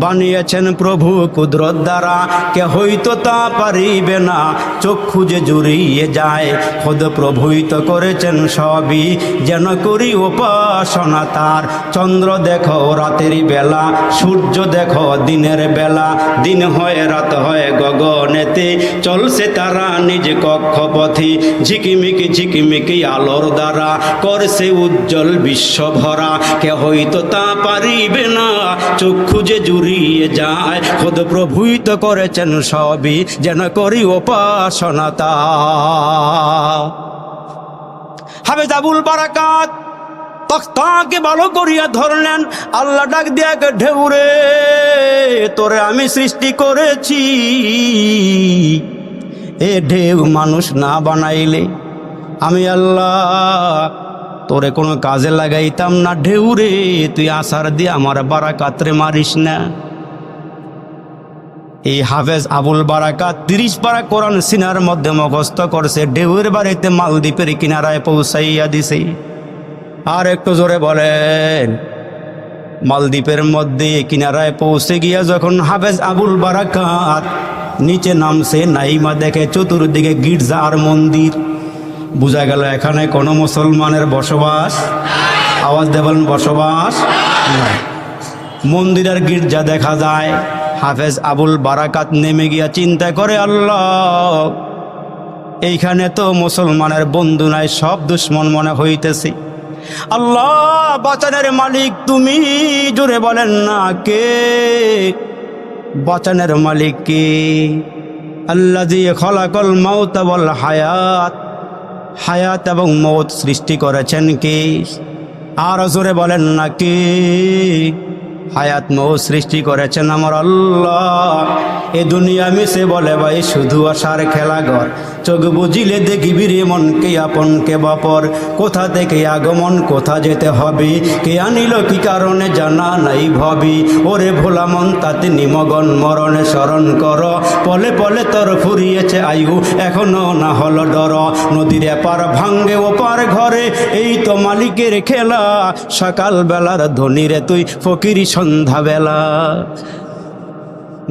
বানিয়েছেন প্রভু কুদরত দ্বারা, কে হইতো তা পারিবে না, চক্ষু যে জুড়িয়ে যায়। খোদ প্রভুই তো করেছেন সবই, যেন করি উপাসনা তার। চন্দ্র দেখো রাতের বেলা, সূর্য দেখো দিনের বেলা, দিন হয় রাত হয় গগনেতে, চলছে তারা নিজ কক্ষপথে। ঝিকিমিকি ঝিকিমিকি আলোর দ্বারা করছে উজ্জ্বল বিশ্ব ভরা, কে হইতো তা পারিবে না, চক্ষু যে জুড়িয়ে যায়। খোদ প্রভুই তো করেছেন সবই, যেন করি উপাসনা তার। হাফেজ আবুল বারাকাত তখতাকে ভালো করিয়া ধরলেন। আল্লাহ ডাক দিয়া ঢেউরে, তোরে আমি সৃষ্টি করেছি, এ ঢেউ মানুষ না বানাইলে আমি আল্লাহ তোরে কোনো কাজে লাগাইতাম না। ঢেউরে তুই আসার দিয়ে আমার বারাকাতরে মারিস না। এই হাফেজ আবুল বারাকাত 30 পারা কোরআন সিনার মধ্যে মুখস্থ করছে, ঢেউয়ের বাড়িতে মালদ্বীপের কিনারায় পৌঁছাইয়া দিছে। আর একটু জোরে বলেন। মালদ্বীপের মধ্যে কিনারায় পৌঁছে গিয়া যখন হাফেজ আবুল বারাকাত নিচে নামছে, নাইমা দেখে চতুর্দিকে গির্জা আর মন্দির। বোঝা গেল এখানে কোনো মুসলমানের বসবাস, আওয়াজ দেবেন, বসবাস নাই। মন্দির আর গির্জা দেখা যায়। হাফেজ আবুল বারাকাত নেমে গিয়া চিন্তা করে, আল্লাহ এইখানে তো মুসলমানের বন্ধু নাই, সব দুশ্মন মনে হইতেছে। আল্লাহ বাঁচানের মালিক তুমি, জোরে বলেন না কে? বাঁচানের মালিক কে? আল্লাযী খালাকাল মাউতা ওয়াল হায়াত, হায়াত এবং মৌত সৃষ্টি করেছেন কে? আর জোরে বলেন না কে? হায়াত মৌত সৃষ্টি করেছেন আমার আল্লাহ। এ দুনিয়া মিশে বলে ভাই শুধু আশার খেলাঘর, চোখ বুঝিলে দেখিবি রে মন কে আপন কে বাপর। কোথা থেকে আগমন, কোথা যেতে হবে, কে আনিল কি কারণে জানা নাই ভবি। ওরে ভোলা মন তাতে নিমগন মরণে স্মরণ কর, পলে পলে তোর ফুরিয়েছে আয়ু এখনো না হলো ডর। নদীর এপার ভাঙ্গে ওপার ঘরে, এই তো মালিকের খেলা। সকাল বেলার ধনীরে তুই ফকিরি সন্ধ্যাবেলা।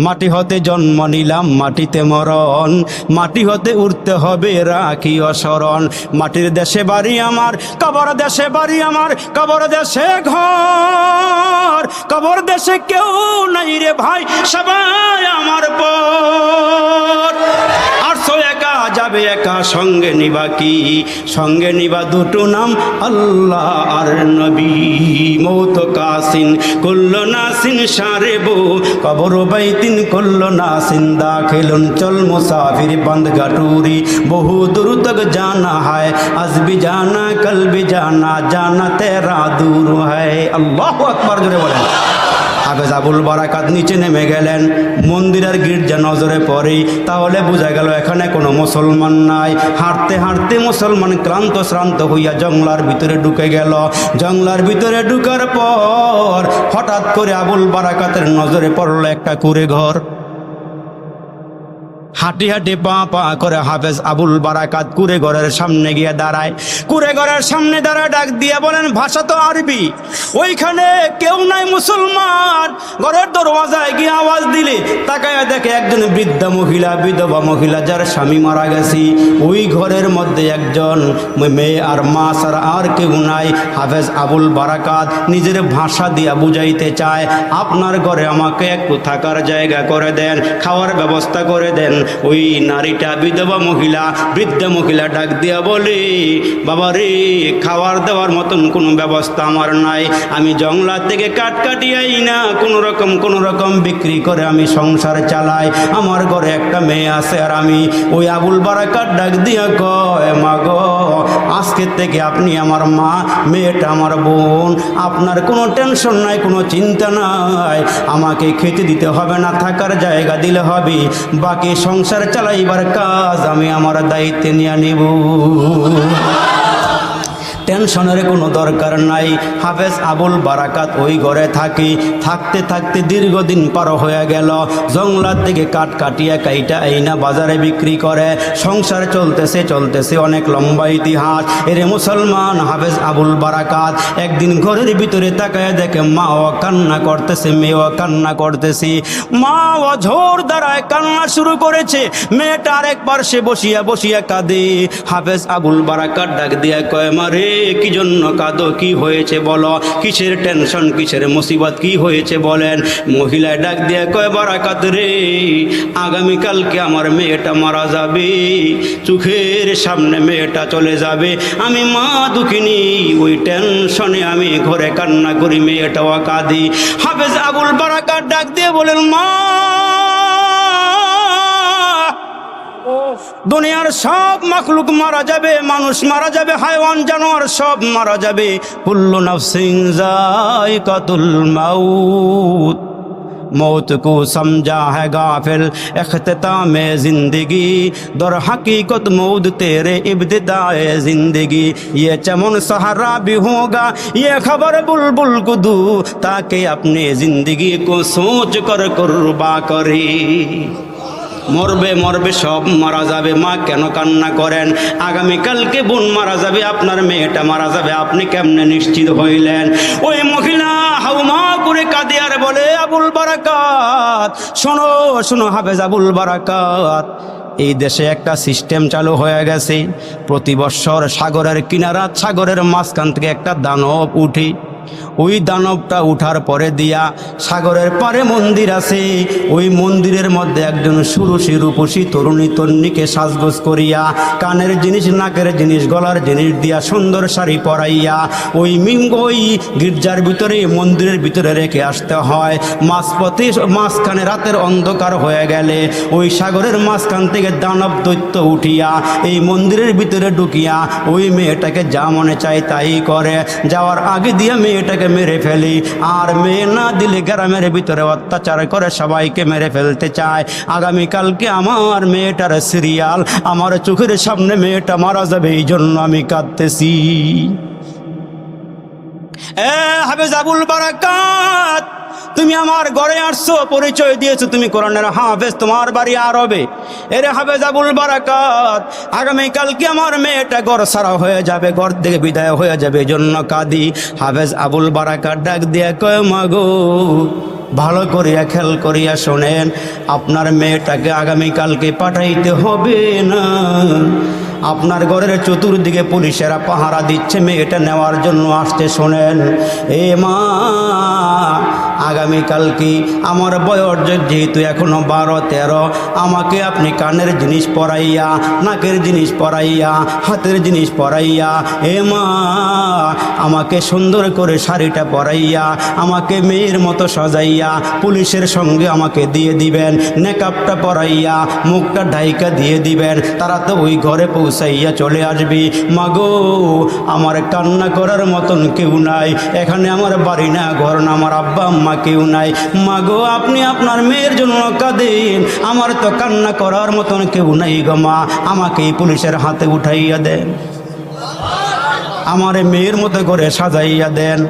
মাটি হতে জন্ম নিলাম, মাটিতে মরণ, মাটি হতে উঠতে হবে রাখি অসরণ। মাটির দেশে বাড়ি আমার, কবর দেশে বাড়ি আমার, কবর দেশে ঘর, কবর দেশে কেউ নাই রে ভাই, সবাই আমার পর। আরছো একা যাবে একা, সঙ্গে নিবা কি? সঙ্গে নিবা দুটো নাম, আল্লাহ আর নবী। মৌত কাসিন কুল্লু নাসিন সারেবো, কবর বাইতিন কুল্লু নাসিন দাখিলুন। চল মুসাফির বন্দ গাটুরি, বহু दूर तक जाना है, आज भी जाना कल भी जाना, जाना तेरा दूर है। अल्लाहु আকবার জোরে বলেন। হাফেজ আবুল বারাকাত নিচে নেমে গেলেন। মন্দিরের গির্জা নজরে পড়েই তাহলে বোঝা গেল এখানে কোনো মুসলমান নাই। হাঁটতে হাঁটতে মুসলমান ক্লান্ত শ্রান্ত হইয়া জংলার ভিতরে ঢুকে গেল। জংলার ভিতরে ঢুকার পর হঠাৎ করে আবুল বারাকাতের নজরে পড়ল একটা কুঁড়ে ঘর। হাঁটি হাঁটি পা পা করে হাফেজ আবুল বারাকাত কুঁড়ে ঘরের সামনে গিয়ে দাঁড়ায়। কুঁড়ে ঘরের সামনে দাঁড়ায় ডাক দিয়ে বলেন, ভাষা তো আরবি, ওইখানে কেউ নাই মুসলমান। ঘরের দরওয়াজায় গিয়ে আওয়াজ দিলে তাকায় দেখে একজন বৃদ্ধা মহিলা, বিধবা মহিলা যার স্বামী মারা গেছে। ওই ঘরের মধ্যে একজন মেয়ে আর মা ছাড়া আর কেউ নাই। হাফেজ আবুল বারাকাত নিজের ভাষা দিয়া বুঝাইতে চায়, আপনার ঘরে আমাকে একটু থাকার জায়গা করে দেন, খাওয়ার ব্যবস্থা করে দেন। ওই নারীটা, বিধবা মহিলা, বৃদ্ধা মহিলা ডাক দিয়া বলে, বাবা রে, খাওয়ার দেওয়ার মতন কোনো ব্যবস্থা আমার নাই। আমি জংলা থেকে কাঠ কাটিয়াই না কোনো রকম বিক্রি করে আমি সংসার চালাই। আমার ঘরে একটা মেয়ে আছে আর আমি। ওই আবুল বারাকাত ডাক দিয়া কয়, মা গো, আজকের থেকে আপনি আমার মা, মেয়েটা আমার বোন। আপনার কোনো টেনশন নাই, কোনো চিন্তা নাই। আমাকে খেতে দিতে হবে না, থাকার জায়গা দিলে হবে। বাকি সংসার চালাইবার কাজ আমি আমার দায়িত্বে নিয়ে নিব। টেনশনের কোনো দরকার নাই। হাফেজ আবুল বারাকাত ওই ঘরে থাকতে থাকতে দীর্ঘদিন পার হয়ে গেল। জংলার থেকে কাঠ কাটিয়া কাইটা আইনা বাজারে বিক্রি করে সংসার চলতেছে অনেক লম্বা ইতিহাস। এরে মুসলমান, হাফেজ আবুল বারাকাত একদিন ঘরের ভিতরে তাকায় দেখে মা ও কান্না করতেছে, মেয়েও কান্না করতেছে। মা ও ঝোর দ্বারায় কান্না শুরু করেছে, মেয়েটা আরেক পার্শ্বে বসিয়া কাঁদে। হাফেজ আবুল বারাকাত ডাক দিয়া কয়, মারে কি জন্য কাঁদো, কি হয়েছে বলো, কিসের টেনশন, কিসের মুসিবত, কি হয়েছে বলেন। মহিলায় ডাক দিয়া কয়, বারাকাত রে, আগামীকালকে আমার মেয়েটা মারা যাবে, চোখের সামনে মেয়েটা চলে যাবে। আমি মা দুঃখিনী, ওই টেনশনে আমি ঘরে কান্না করি, মেয়েটাও কাঁদি। হাফেজ আবুল বারাকাত ডাক দিয়ে বলেন, মা, দুনিয়ার সব মাখলুক মারা যাবে, মানুষ মারা যাবে, হায়ওয়ান জানোয়ার সব মারা যাবে। কুল্লু নাফসিন যায়কাতুল মাউত, मौत को समझा है गाफिल इख्तिताम जिंदगी, दर हकीकत मौत तेरे इब्तिदाए जिंदगी। ये चमन सहारा भी होगा, ये खबर बुलबुल को दूं, ताकि अपनी जिंदगी को सोच कर कुर्बा करे। মরবে সব মারা যাবে। মা কেন কান্না করেন? আগামীকালকে বোন মারা যাবে, আপনার মেয়েটা মারা যাবে, আপনি কেমনে নিশ্চিত হইলেন? ওই মহিলা হাউমা করে কাঁদে আর বলে, আবুল বারাকাত শোনো হাফেজ আবুল বারাকাত, এই দেশে একটা সিস্টেম চালু হয়ে গেছে। প্রতি বছর সাগরের কিনারা, সাগরের মাঝখান থেকে একটা দানব উঠে। ওই দানবটা উঠার পরে দিয়া সাগরের পারে মন্দির আছে। ওই মন্দিরের মধ্যে একজন সুরুষি রূপসী তরুণী তন্নিকে সাজগোজ করিয়া, কানের জিনিস, নাকের জিনিস, গলার জিনিস দিয়া সুন্দর শাড়ি পরাইয়া ওই গির্জার ভিতরে, মন্দিরের ভিতরে রেখে আসতে হয়। মাঝখানে রাতের অন্ধকার হয়ে গেলে ওই সাগরের মাঝখান থেকে দানব দৈত্য উঠিয়া এই মন্দিরের ভিতরে ঢুকিয়া ওই মেয়েটাকে যা মনে চায় তাই করে। যাওয়ার আগে দিয়া মেয়েটাকে মেরে ফেলি, আর মেয়ে না দিলে গ্রামের ভিতরে অত্যাচার করে সবাইকে মেরে ফেলতে চায়। আগামীকালকে আমার মেয়েটার সিরিয়াল, আমার চোখের সামনে মেয়েটা মারা যাবে, এই জন্য আমি কাঁদতেছি। হাফেজ আবুল বারাকাত, তুমি আমার ঘরে আসছো, পরিচয় দিয়েছো তুমি কোরআনের হাফেজ, তোমার বাড়ি আরবে। এরে হাফেজ আবুল বারাকাত, আগামীকালকে আমার মেয়েটা ঘর ছাড়া হয়ে যাবে, ঘর থেকে বিদায় হয়ে যাবে, এই জন্য কাঁদি। হাফেজ আবুল বারাকাত ডাক দিয়ে কয়, মাগো, ভালো করিয়া খেয়াল করিয়া শোনেন, আপনার মেয়েটাকে আগামীকালকে পাঠাইতে হবে না। আপনার ঘরের চতুর্দিকে পুলিশেরা পাহারা দিচ্ছে, মেয়েটা নেওয়ার জন্য আসতে। শোনেন এ মা, আগামীকালকে আমার বয়স যেহেতু এখনো 12-13, আমাকে আপনি কানের জিনিস পরাইয়া, নাকের জিনিস পরাইয়া, হাতের জিনিস পরাইয়া, এ মা আমাকে সুন্দর করে শাড়িটা পরাইয়া, আমাকে মেয়ের মতো সাজাইয়া পুলিশের সঙ্গে আমাকে দিয়ে দিবেন। নেকাবটা পরাইয়া, মুখটা ঢাইকা দিয়ে দিবেন। তারা তো ওই ঘরে পৌঁছাইয়া চলে আসবি। মাগো আমার কান্না করার মতন কেউ নাই, এখানে আমার বাড়ি না, ঘর না, আমার আব্বা আম্মা কেউ নাই। মাগো আপনি আপনার মেয়ের জন্য কাঁদেন, আমার তো কান্না করার মতন কেউ নাই গো মা, আমাকে এই পুলিশের হাতে উঠাইয়া দেন, আমারে মেয়ের মতো করে সাজাইয়া দেন।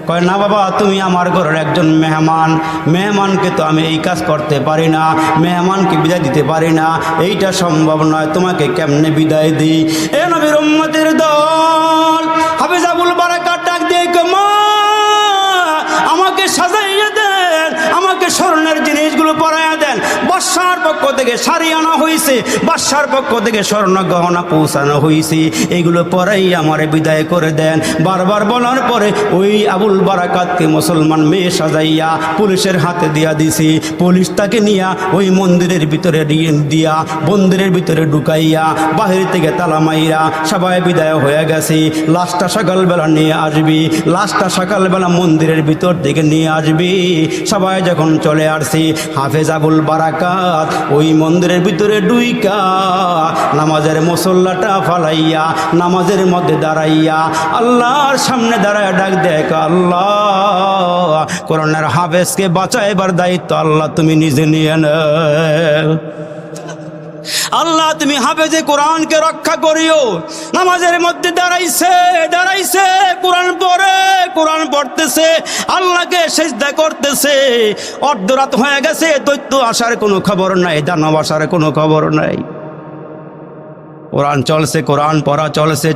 কয় না বাবা, তুমি আমার ঘরের একজন মেহমান, মেহমানকে তো আমি এই কাজ করতে পারি না, মেহমানকে বিদায় দিতে পারি না, এইটা সম্ভব নয়, তোমাকে কেমনে বিদায় দিই। এ নবীর উম্মতের দল হাফেজ আবুল বারাকাত ডাক দিয়ে কয় মা আমাকে সাজাইয়া দেন, আমাকে স্বর্ণের জিনিসগুলো পরাইয়া দেন। বাদশার পক্ষ থেকে শাড়ি আনা হয়েছে, বাদশার পক্ষ থেকে স্বর্ণ গহনা পৌঁছানো হয়েছে, এইগুলো পরাই আমারে বিদায় করে দেন। বারবার বলার পরে ওই আবুল বারাকাতকে মুসলমান মেয়ে সাজাইয়া পুলিশের হাতে দিয়া দিছি। পুলিশ তাকে নিয়া ওই মন্দিরের ভিতরে দিয়া মন্দিরের ভিতরে ঢুকাইয়া বাহির থেকে তালা মাইরা সবাই বিদায় হয়ে গেছে। লাশটা সকালবেলা নিয়ে আসবি, লাশটা সকালবেলা মন্দিরের ভিতর থেকে নিয়ে আসবি। সবাই যখন চলে আসছি, হাফেজ আবুল বারাকাত ওই মন্দিরের ভিতরে ডুইকা নামাজের মুসল্লাটা ফালাইয়া নামাজের মধ্যে দাঁড়াইয়া আল্লাহর সামনে দাঁড়ায় ডাক দেখ, আল্লাহ কোরআনের হাফেজকে বাঁচাইবার দায়িত্ব আল্লাহ তুমি নিজে নিয়ে নাও। আল্লাহ তুমি হাফেজে কোরআনকে রক্ষা করিও। নামাজের মধ্যে দাঁড়াইছে কোরআন পড়ে, কোরআন পড়তেছে, আল্লাহকে সিজদা করতেছে। অর্ধরাত হয়ে গেছে, দৈত্য আসার কোনো খবর নাই, দানব আসার কোনো খবর নাই। কোরআন চলছে, কোরআন পড়া চলছে।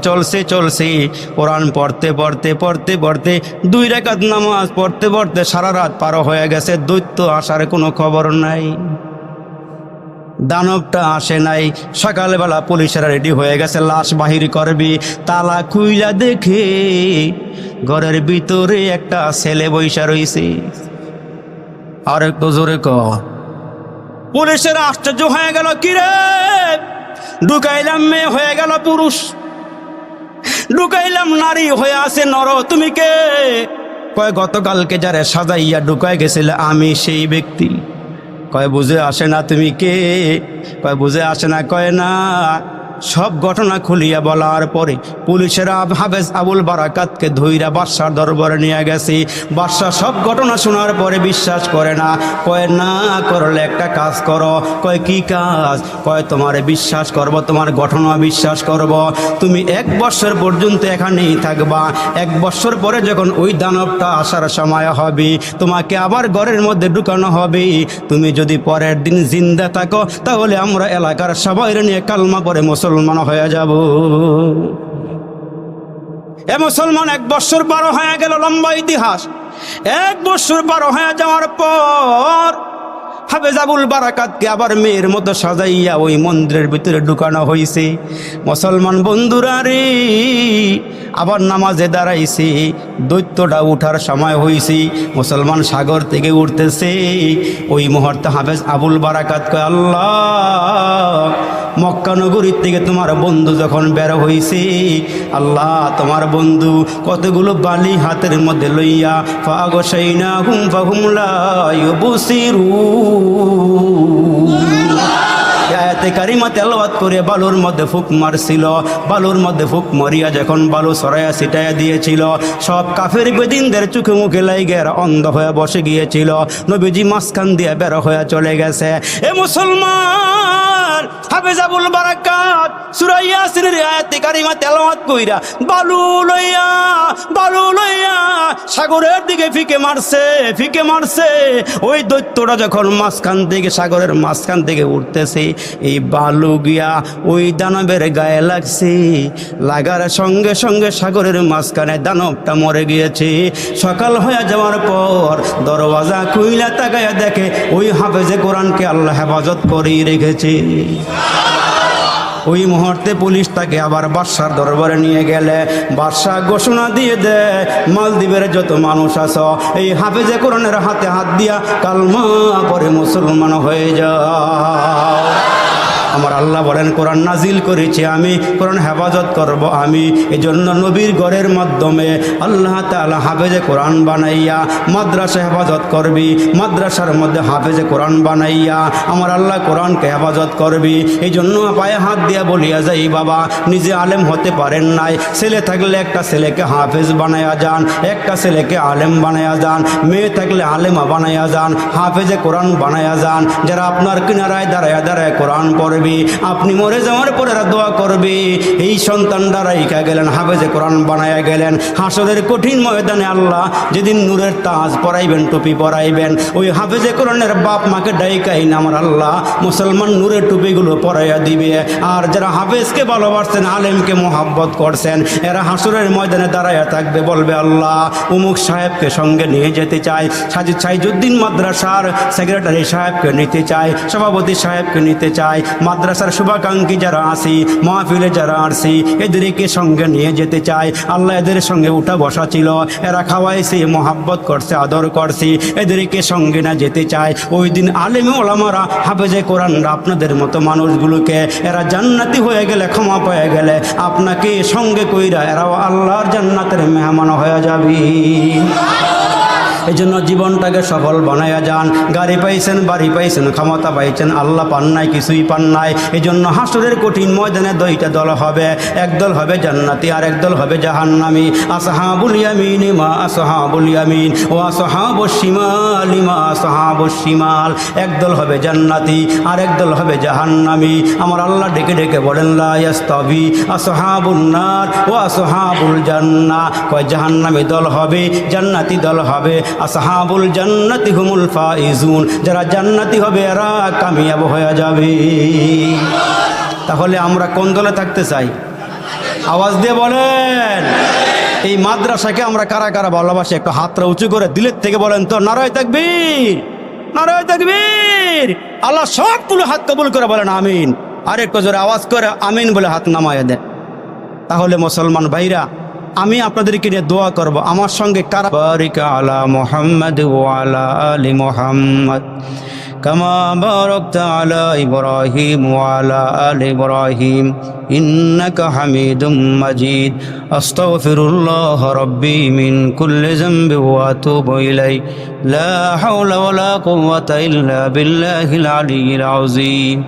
কোরআন পড়তে 2 রাকাত নামাজ পড়তে সারা রাত পার হয়ে গেছে, দৈত্য আসার কোনো খবর নাই, দানবটা আসে নাই। সকালবেলা পুলিশেরা রেডি হয়ে গেছে, লাশ বাহির করবি। তালা খুইলা দেখে ঘরের ভিতরে একটা ছেলে বইসা রইছে। আর একটু জোরে ক। পুলিশেরা আশ্চর্য হয়ে গেল, কিরে ঢুকাইলাম মেয়ে হয়ে গেল পুরুষ, ঢুকাইলাম নারী হয়ে আছে নর, তুমি কে? কয় গতকালকে যারে সাজাইয়া ঢুকাই গেছিলে আমি সেই ব্যক্তি। কয় বুঝে আসে না তুমি কে? কয় বুঝে আসে না। কয় না, সব ঘটনা খুলিয়া বলার পরে পুলিশেরা হাফেজ আবুল বারাকাতকে ধইরা বাদশার দরবারে নিয়ে গেছে। বাদশা সব ঘটনা শোনার পরে বিশ্বাস করে না। কয় না করলে একটা কাজ করো। কয় কি কাজ? কয় তোমারে বিশ্বাস করব, তোমার ঘটনা বিশ্বাস করব, তুমি 1 বছর পর্যন্ত এখানেই থাকবা। 1 বছর পরে যখন ওই দানবটা আসার সময় হবে, তোমাকে আবার ঘরের মধ্যে ঢুকানো হবে। তুমি যদি পরের দিন জিন্দা থাকো তাহলে আমরা এলাকার সবাই নিয়ে কালমা পরে মুসলমান হয়ে যাব। এ মুসলমান 1 বছর পার হয়ে গেল, লম্বা ইতিহাস। 1 বছর পার হয়ে যাওয়ার পর হাফেজ আবুল বারাকাতকে আবার মেয়ের মতো সাজাইয়া ওই মন্দিরের ভিতরে ঢুকানো হয়েছে। মুসলমান বন্ধুরা রে, আবার নামাজে দাঁড়াইছে, দৈত্যটা উঠার সময় হয়েছে। মুসলমান সাগর থেকে উঠতেছে। ওই মুহূর্তে হাফেজ আবুল বারাকাত কয়, আল্লাহ মক্কা নগরীর থেকে তোমার বন্ধু যখন বের হইছে, আল্লাহ তোমার বন্ধু কতগুলো বালি হাতের মধ্যে লইয়া ফাগশাইনাহুম ফাহুম লা ইউবসিরুন। আয়াতে কারিমা তেলাওয়াত করে বালুর মধ্যে ফুক মারছিল। বালুর মধ্যে ফুক মারিয়া যখন বালু সরাইয়া ছিটাইয়া দিয়েছিল, সব কাফের বেদিনদের চোখে মুখে লাইগে অন্ধ হয়ে বসে গিয়েছিল। নবীজি মাঝখান দিয়ে বের হয়ে চলে গেছে। এ মুসলমান, হাফেজ আবুল বারাকাত সূরা ইয়াসিনের আয়াতে কারিমা তেলাওয়াত কইরা বালু লইয়া সাগরের দিকে ফিকে মারছে। ওই দৈত্যটা যখন মাঝখান থেকে সাগরের মাঝখান থেকে উঠতেছে, এই বালু গিয়া ওই দানবের গায়ে লাগছে। লাগার সঙ্গে সঙ্গে সাগরের মাঝখানে দানবটা মরে গিয়েছে। সকাল হয়ে যাওয়ার পর দরওয়াজা খুইলা তাকায়া দেখে ওই হাফেজে কোরআনকে আল্লাহ হেফাজত করেই রেখেছে। ওই মুহূর্তে পুলিশ তাকে আবার বাদশার দরবারে নিয়ে গেলে বাদশা ঘোষণা দিয়ে দেয়, মালদ্বীপের যত মানুষ আছো এই হাফেজে কোরআনের হাতে হাত দিয়া কালমা পরে মুসলমান হয়ে যাও। আমার আল্লাহ বলেন কোরআন নাজিল করেছি আমি, কোরআন হেফাজত করব আমি। এজন্য নবীর ঘরের মাধ্যমে আল্লাহ তাআলা হাফেজে কোরআন বানাইয়া মাদ্রাসা হেফাজত করবি, মাদ্রাসার মধ্যে হাফেজে কোরআন বানাইয়া আমার আল্লাহ কোরআনকে হেফাজত করবি। এই জন্য পায়ে হাত দিয়া বলিয়া যাই বাবা, নিজে আলেম হতে পারেন নাই, ছেলে থাকলে একটা ছেলেকে হাফেজ বানায়া যান, একটা ছেলেকে আলেম বানায়া যান, মেয়ে থাকলে আলেমা বানায়া যান, হাফেজে কোরআন বানায়া যান। যারা আপনার কিনারায় দাঁড়ায় দাঁড়ায় কোরআন পড়বি, আপনি মরে যাওয়ার পরে দোয়া করবি এই সন্তান দাঁড়াইকা গেলেন হাফেজে কোরআন বানায়া গেলেন। হাসরের কঠিন ময়দানে আল্লাহ যেদিন নূরের তাজ পরাইবেন, টুপি পরাইবেন, ওই হাফেজে কোরআনের বাপ মাকে ডাইকাই না আমার আল্লাহ মুসলমান নূরের টুপিগুলো পরাইয়া দিবে। আর যারা হাফেজকে ভালোবাসছেন, আলেমকে মোহাব্বত করছেন, এরা হাসরের ময়দানে দাঁড়াইয়া থাকবে, বলবে আল্লাহ অমুক সাহেবকে সঙ্গে নিয়ে যেতে চাই, সাজিদ সাইজুদ্দিন মাদ্রাসার সেক্রেটারি সাহেবকে নিতে চাই, সভাপতি সাহেবকে নিতে চাই, মাদ্রাসার শুভাকাঙ্ক্ষী যারা আসি, মাহফিলে যারা আসি, এদেরকে সঙ্গে নিয়ে যেতে চাই। আল্লাহ এদের সঙ্গে উঠা বসা ছিল, এরা খাওয়াইছি, মোহাব্বত করছে, আদর করছি, এদেরকে সঙ্গে না যেতে চাই। ওই দিন আলেম ওলামারা হাফেজে কোরআনরা আপনাদের মতো মানুষগুলোকে এরা জান্নাতি হয়ে গেলে, ক্ষমা পেয়ে গেলে আপনাকে সঙ্গে কইরা এরাও আল্লাহর জান্নাতের মেহমান হয়ে যাবে। এই জন্য জীবনটাকে সফল বানায়া যান। গাড়ি পাইছেন, বাড়ি পাইছেন, ক্ষমতা পাইছেন, আল্লাহ পান নাই, কিছুই পান নাই। এই জন্য হাসরের কঠিন ময়দানে দুইটা দল হবে, একদল হবে জান্নাতি আর একদল হবে জাহান্নামী। আসহাবুল ইয়ামিন মা আসহাবুল ইয়ামিন ও আসহাবুশ শিমাল মা আসহাবুশ শিমাল। একদল হবে জান্নাতি আর একদল হবে জাহান্নামী। আমার আল্লাহ ডেকে ডেকে বলেন লা ইয়াস্তাবি আসহাবুন নার ও আসহাবুল জান্নাহ। কয় জাহান্নামী দল হবে, জান্নাতি দল হবে। আসহাবুল জান্নাতি হুমুল ফাইজুন, যারা জান্নাতি হবে এরা কামিয়াব হয়ে যাবে। তাহলে আমরা কোন দলে থাকতে চাই? আওয়াজ দিয়ে বলেন। এই মাদ্রাসাকে আমরা কারা কারা ভালোবাসি? একটু হাতটা উঁচু করে দিলের থেকে বলেন তো নারায়ে তাকবীর, নারায়ে তাকবীর। আল্লাহ সবগুলো হাত কবুল করে বলেন আমিন। আর একটু জোরে আওয়াজ করে আমিন বলে হাত নামায় দেন। তাহলে মুসলমান ভাইরা, আমি আপনাদেরকে নিয়ে দোয়া করব। আমার সঙ্গে কারা? বারিক আলা মুহাম্মাদ ওয়া আলা আলি মুহাম্মাদ কামা বারাকতা আলা ইব্রাহিম ওয়া আলা আলি ইব্রাহিম ইন্নাকা হামিদুম মাজিদ। আস্তাগফিরুল্লাহ রাব্বি মিন কুল্লি যামবি ওয়া আতুবু ইলাইহি লা হাওলা ওয়া লা কুওয়াতা ইল্লা বিল্লাহিল আলিয়্যিল আযীম।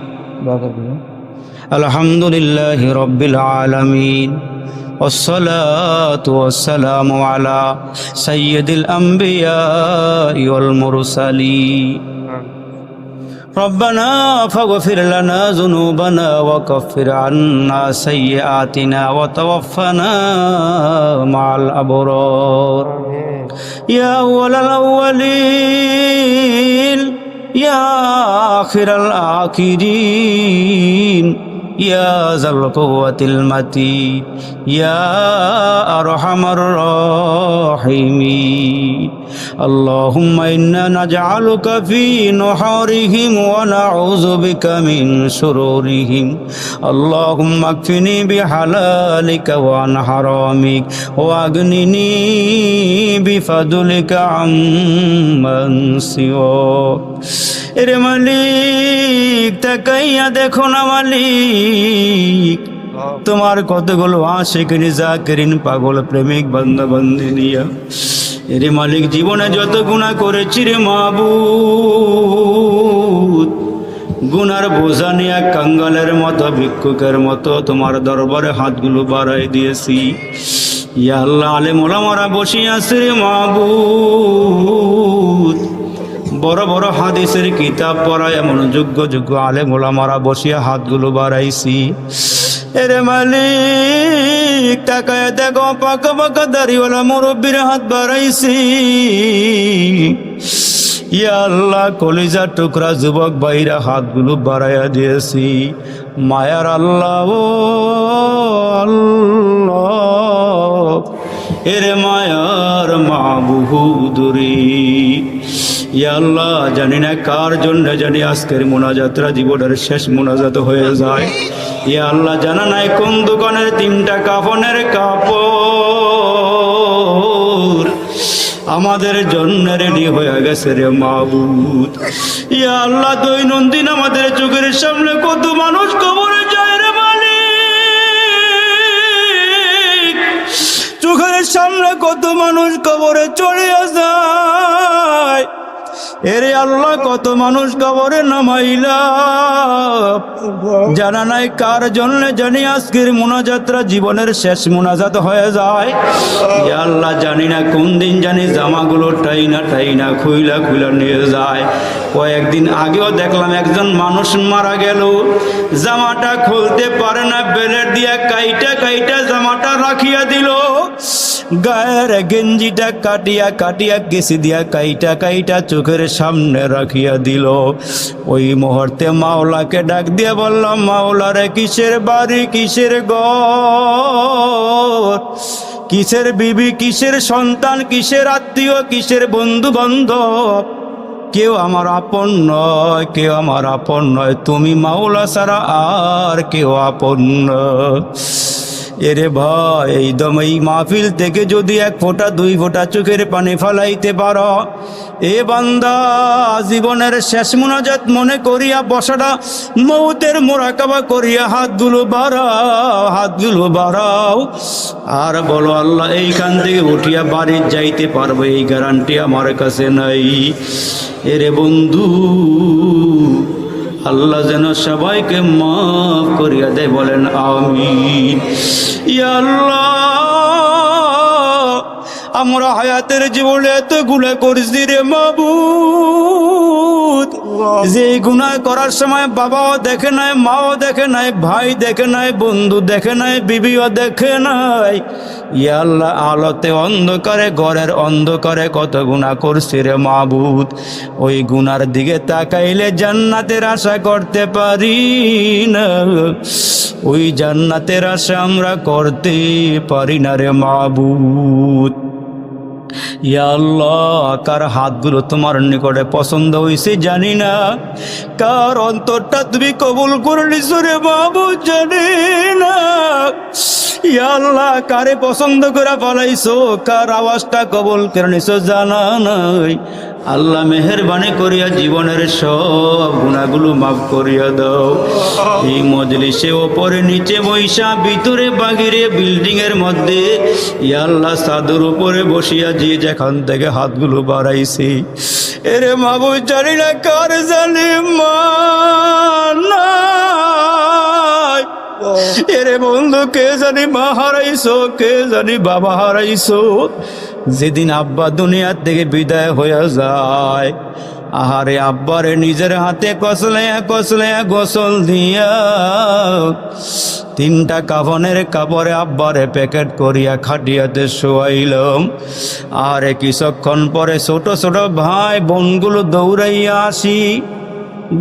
আলহামদুলিল্লাহি রাব্বিল আলামিন والصلاة والسلام على سيد الأنبياء والمرسلين. ربنا فاغفر لنا ذنوبنا وكفر عنا سيئاتنا وتوفنا مع الأبرار. يا أول الأولين يا آخر الآخرين يا ذا القوة المتين يا أرحم الراحمين. اللهم إنا نجعلك في نحورهم ونعوذ بك من شرورهم. اللهم اكفني بحلالك وعن حرامك واغنني بفضلك عمن سواك. এরে মালিক তাকাইয়া দেখো না মালিক, তোমার কতগুলো আশিকিন জাকিরিন পাগল প্রেমিক বান্দা বান্দিনিয়া। এরে মালিক জীবনে যত গুনাহ করেছি রে মাবুদ, গুনার বোঝা নিয়ে কাঙ্গালের মতো ভিক্ষুকের মতো তোমার দরবারে হাতগুলো বাড়াই দিয়েছি। ইয়া আল্লাহ, আলেম ওলামারা বসে আছে রে মাবুদ, বড় বড় হাদিসের কিতাব পড়ায় এমন যোগ্য যোগ্য আলেম ওলামারা বসিয়া হাতগুলো বাড়াইছি। এরে মালিক তাকায় দেখো পাকা পাকা দাড়িওয়ালা মুরব্বীর হাত বাড়াইছি। ইয়া আল্লাহ, কলিজার টুকরা যুবক ভাইরা হাতগুলো বাড়াইয়া দিয়েছি। মায়ার আল্লাহ ও আল্লাহ, এরে মায়ার মাবুদুরি। ইয়া আল্লাহ, জানি না কার জন্য জানি আজকের মোনাজাতরা জীবনের শেষ মোনাজাত হয়ে যায়। ইয়া আল্লাহ, জানা নাই কোন দোকানের 3টা কাফনের কাপড় আমাদের জন্য রেডি হয়ে গেছে রে মাবুদ। ইয়া আল্লাহ, দৈনন্দিন আমাদের চোখের সামনে কত মানুষ কবরে যায় রে মালিক, চোখের সামনে কত মানুষ কবরে চলে যায়। এরে আল্লাহ, কত মানুষ কবরে নামাইলা, জানা নাই কার জন্য জানি আজকের মুনাজাতরা জীবনের শেষ মুনাজাত হয়ে যায়। ইয়া আল্লাহ, জানি না কোন দিন জানি জামাগুলো টাইনা খুইলা নিয়ে যায়। কয়েকদিন আগেও দেখলাম একজন মানুষ মারা গেল, জামাটা খুলতে পারে না, বেলের দিয়া কাইটা জামাটা রাখিয়া দিল, গায়ের গেঞ্জিটা কাটিয়া গেছি দিয়া কাইটা চোখের সামনে রাখিয়া দিল। ওই মুহূর্তে মাওলাকে ডাক দিয়ে বললাম, মাওলা রে, কিসের বাড়ি, কিসের ঘর, কিসের বিবি, কিসের সন্তান, কিসের আত্মীয়, কিসের বন্ধু বান্ধব, কেউ আমার আপন নয়, কেউ আমার আপন নয়, তুমি মাওলা ছাড়া আর কেউ আপন নয়। এরে ভাই, এই মাহফিল থেকে যদি 1 ফোঁটা 2 ফোঁটা চোখের পানি ফালাইতে পারো, এ বান্দা জীবনের শেষ মুনাজাত মনে করিয়া বসাটা মৌতের মোরাকাবা করিয়া হাতগুলো বাড়াও আর বলো, আল্লাহ, এইখান থেকে উঠিয়া বাড়ি যাইতে পারবো, এই গ্যারান্টি আমার কাছে নাই। এরে বন্ধু, আল্লাহ যেন সবাইকে মাফ করিয়া দেয়, বলেন আমিন। ইয়া আল্লাহ, আমরা হায়াতের জীবনে এত গুনাহ করছি রে মাবুদ, যে গুনাহ করার সময় বাবাও দেখে নাই, মাও দেখে নাই, ভাই দেখে নাই, বন্ধু দেখে নাই, বিবিও দেখে নাই। ইয়া আল্লাহ, আলোতে অন্ধকারে, ঘরের অন্ধকারে কত গুনাহ করছি রে মাবুদ। ওই গুনার দিকে তাকাইলে জান্নাতের আশা করতে পারি না, ওই জান্নাতের আশা আমরা করতে পারি না রে মাবুদ। ইয়া আল্লাহ, কার হাতগুলো তোমার নিকটে পছন্দ হয়েছে জানি না, কার অন্তরটা তুমি কবুল করে নিছো রে মাবুদ জানি না। ইয়া আল্লাহ, কারে পছন্দ করে পালাইছো, কার আওয়াজটা কবুল করে নিছো জানা নাই। আল্লাহ, মেহেরবানি করিয়া জীবনের সব গুনাহগুলো মাফ করিয়া দাও। এই মজলিসে ওপরে নিচে বৈশা, ভিতরে বাহিরে বিল্ডিং এর মধ্যে, ইয়া আল্লাহ, ছাদের উপরে বসিয়া যে যেখান থেকে হাতগুলো বাড়াইছি, এরে মাবুদ জানি না কার জানি মা নাই, এরে বন্ধু কে জানি মা হারাইছো, কে জানি বাবা হারাইছো। যেদিন আব্বা দুনিয়ার থেকে বিদায় হয়ে যায়, আহারে আব্বারে নিজের হাতে কসলে গোসল দিয়া 3টা কাফনের কাপড়ে আব্বারে প্যাকেট করিয়া খাটিয়াতে শোয়াইলাম। আরে কিছুক্ষণ পরে ছোট ছোট ভাই বোনগুলো দৌড়াইয়া আসি,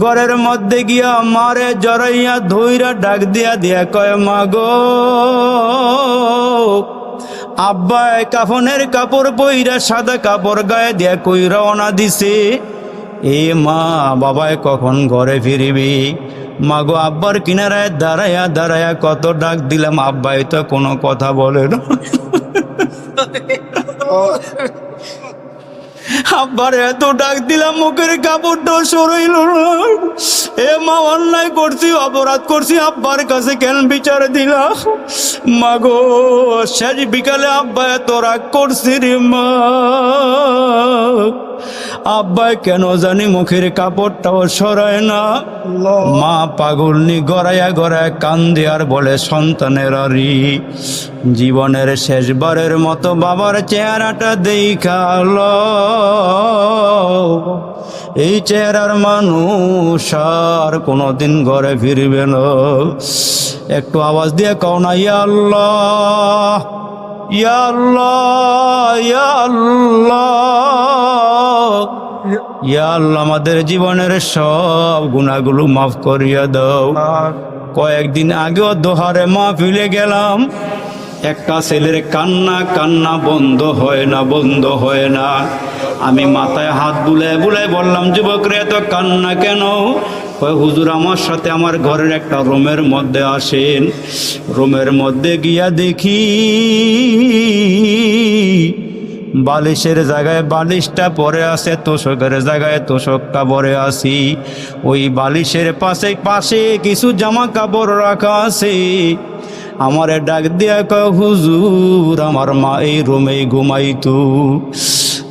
ঘরের মধ্যে গিয়া মারে জড়াইয়া ধইরা ডাক দিয়া কয়, মা গো, আব্বা কাফনের কাপড় পইরা সাদা কাপড় গায়ে দিয়া কই রওনা দিছে, এ মা, বাবায় কখন ঘরে ফিরবি? মাগো, আব্বার কিনারায় দাঁড়ায়া কত ডাক দিলাম, আব্বাই তো কোনো কথা বলে না। আব্বার এত ডাক দিলাম, মুখের কাপড়টা সরাইল না। এ মা, অন্যায় করছি, অপরাধ করছি, আব্বার কাছে কেন বিচার দিলাম? মাগো, শেষ বিকালে আব্বা এত রাগ করছি রে মা। আব্বাই কেন জানি মুখের কাপড়টাও সরায় না। মা পাগলনি গড়াইয়া কান্দে আর বলে, সন্তানের আরি, জীবনের শেষবারের মতো বাবার চেহারাটা দেখাল, এই চেহারার মানুষ আর কোনোদিন ঘরে ফিরবে না। একটু আওয়াজ দিয়ে কও না, ইয়া আল্লাহ, ইয়া আল্লাহ, ইয়া আল্লাহ, ইয়া আল্লাহ, আমাদের জীবনের সব গুনাহগুলো মাফ করিয়া দাও। কয়েকদিন আগেও দোহারে মাহফিলে গেলাম, একটা ছেলের কান্না বন্ধ হয় না। আমি মাথায় হাত বুলাই বললাম, যুবক রে, এত কান্না কেন? হুজুর, আমার সাথে আমার ঘরের একটা রুমের মধ্যে আসেন। রুমের মধ্যে গিয়া দেখি বালিশের জায়গায় বালিশটা পরে আছে, তোষকের জায়গায় তোষকটা পরে আছি। ওই বালিশের পাশে পাশে কিছু জামা কাপড় রাখা আছে। আমারে ডাক দিয়া কয়, হুজুর আমার মা এই রুমেই ঘুমাইতো।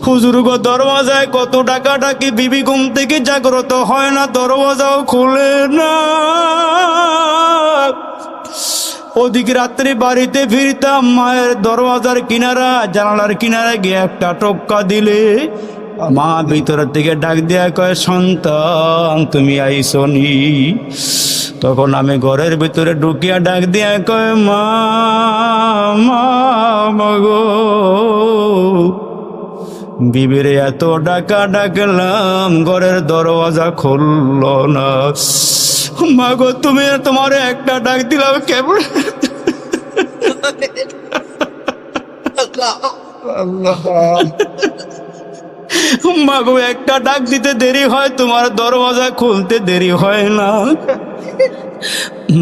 হুজুর গো দরওয়াজায় কত টাকা ডাকি, বিবি ঘুম থেকে জাগ্রত হয় না, দরওয়াজাও খুলে না। ওদিক রাত্রে বাড়িতে ফিরতাম, মায়ের দরওয়াজার কিনারা জানালার কিনারা গিয়ে একটা টোক্কা দিলে মা ভিতর থেকে ডাক দেয়া কয়, সন্তান তুমি আইসনি। তখন আমি ঘরের ভিতরে ঢুকিয়া ডাক দিয়া কয়, মা গো। বিবিরে এত ডাকা ডাকলাম, ঘরের দরওয়াজা খুলল না। মা গো তুমি, তোমার একটা ডাক দিলাম কেমন। মা গো একটা ডাক দিতে দেরি হয়, তোমার দরওয়াজা খুলতে দেরি হয় না।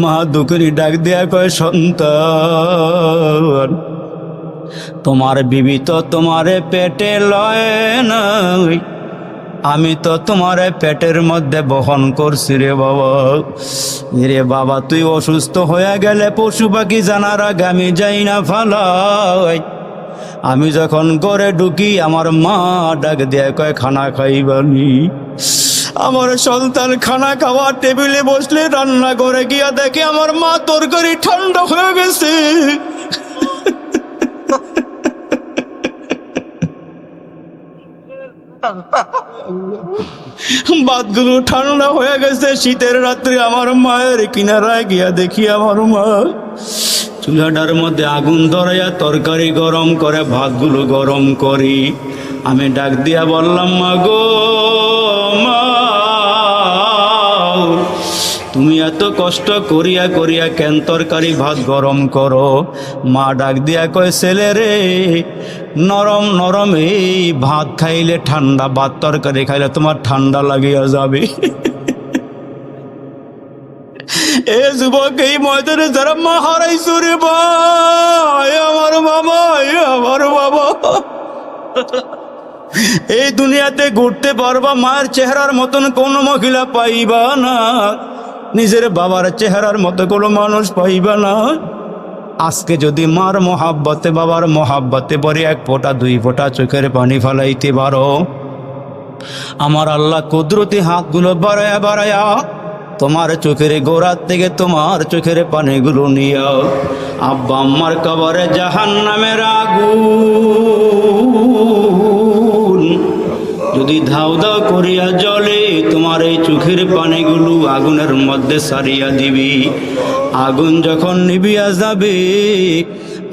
মা দুপুরি ডাক দেয়া কয়, সন্তান তোমার বিবি তো তোমারে পেটে লয় নাই, আমি তো তোমার পেটের মধ্যে বহন করছি রে বাবা। রে বাবা তুই অসুস্থ হয়ে গেলে পশু পাখি জানার আগে আমি যাই না ফালাই। আমি যখন ঘরে ঢুকি আমার মা ডাক দেয়া কয়, খানা খাইবানি। আমার সন্তান খানা খাওয়ার টেবিলে বসলে রান্না করে গিয়া দেখে আমার মা তরকারি ঠান্ডা হয়ে গেছে। ভাতগুলো ঠান্ডা হয়ে গেছে। শীতের রাত্রে আমার মায়ের কিনারায় গিয়া দেখি আমার মা চুলাটার মধ্যে আগুন ধরাইয়া তরকারি গরম করে ভাতগুলো গরম করি। আমি ডাক দিয়া বললাম, মা গো মা, তুমি এত কষ্ট করিয়া করিয়া কেন তরকারি ভাত গরম করো? মা ডাক দিয়া কয়, ছেলে রে, নরম নরম এই ভাত খাইলে ঠান্ডা, ভাত তরকারি খাইলে তোমার ঠান্ডা লাগিয়া যাবে। এ যুবক, এই ময়দানে যারা মা হারাইছো রে ভাই, আমার বাবা, আমার বাবা, এই দুনিয়াতে ঘুরতে পারবা, মায়ের চেহারার মতন কোনো মহিলা পাইবা না, নিজের বাবার চেহারার মতো কোনো মানুষ পাইবা না। আজকে যদি মার মহাব্বতে বাবার মহাব্বতে পরে এক ফোঁটা দুই ফোঁটা চোখের পানি ফেলাইতে পারো, আমার আল্লাহ কুদরতি হাতগুলো বাড়ায়া বাড়ায়া তোমার চোখের গোড়ার থেকে তোমার চোখের পানিগুলো নিয়া আব্বা আম্মার কবরে জাহান্নামের আগুন যদি ধাউ ধাউ করিয়া জ্বলে, তোমার এই চোখের পানিগুলো আগুনের মধ্যে সারিয়া দিবি। আগুন যখন নিবিয়া যাবে,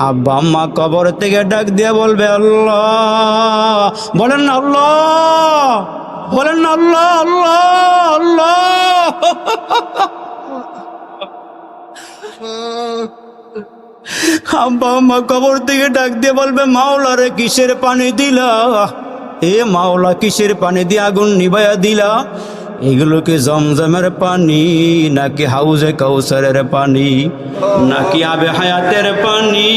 আব্বা আম্মা কবর থেকে ডাক দিয়া বলবে, আল্লাহ, বলেন না আল্লাহ, বলেন না আল্লাহ, আল্লাহ, আল্লাহ। আব্বা আম্মা কবর থেকে ডাক দিয়ে বলবে, মাওলা রে কিসের পানি দিলা? এ মাওলা কিসের পানি দিয়ে আগুন নিভাইয়া দিলা? এগুলোকে জমজমের পানি নাকি হাউজে কাউসারের পানি নাকি আবে হায়াতের পানি?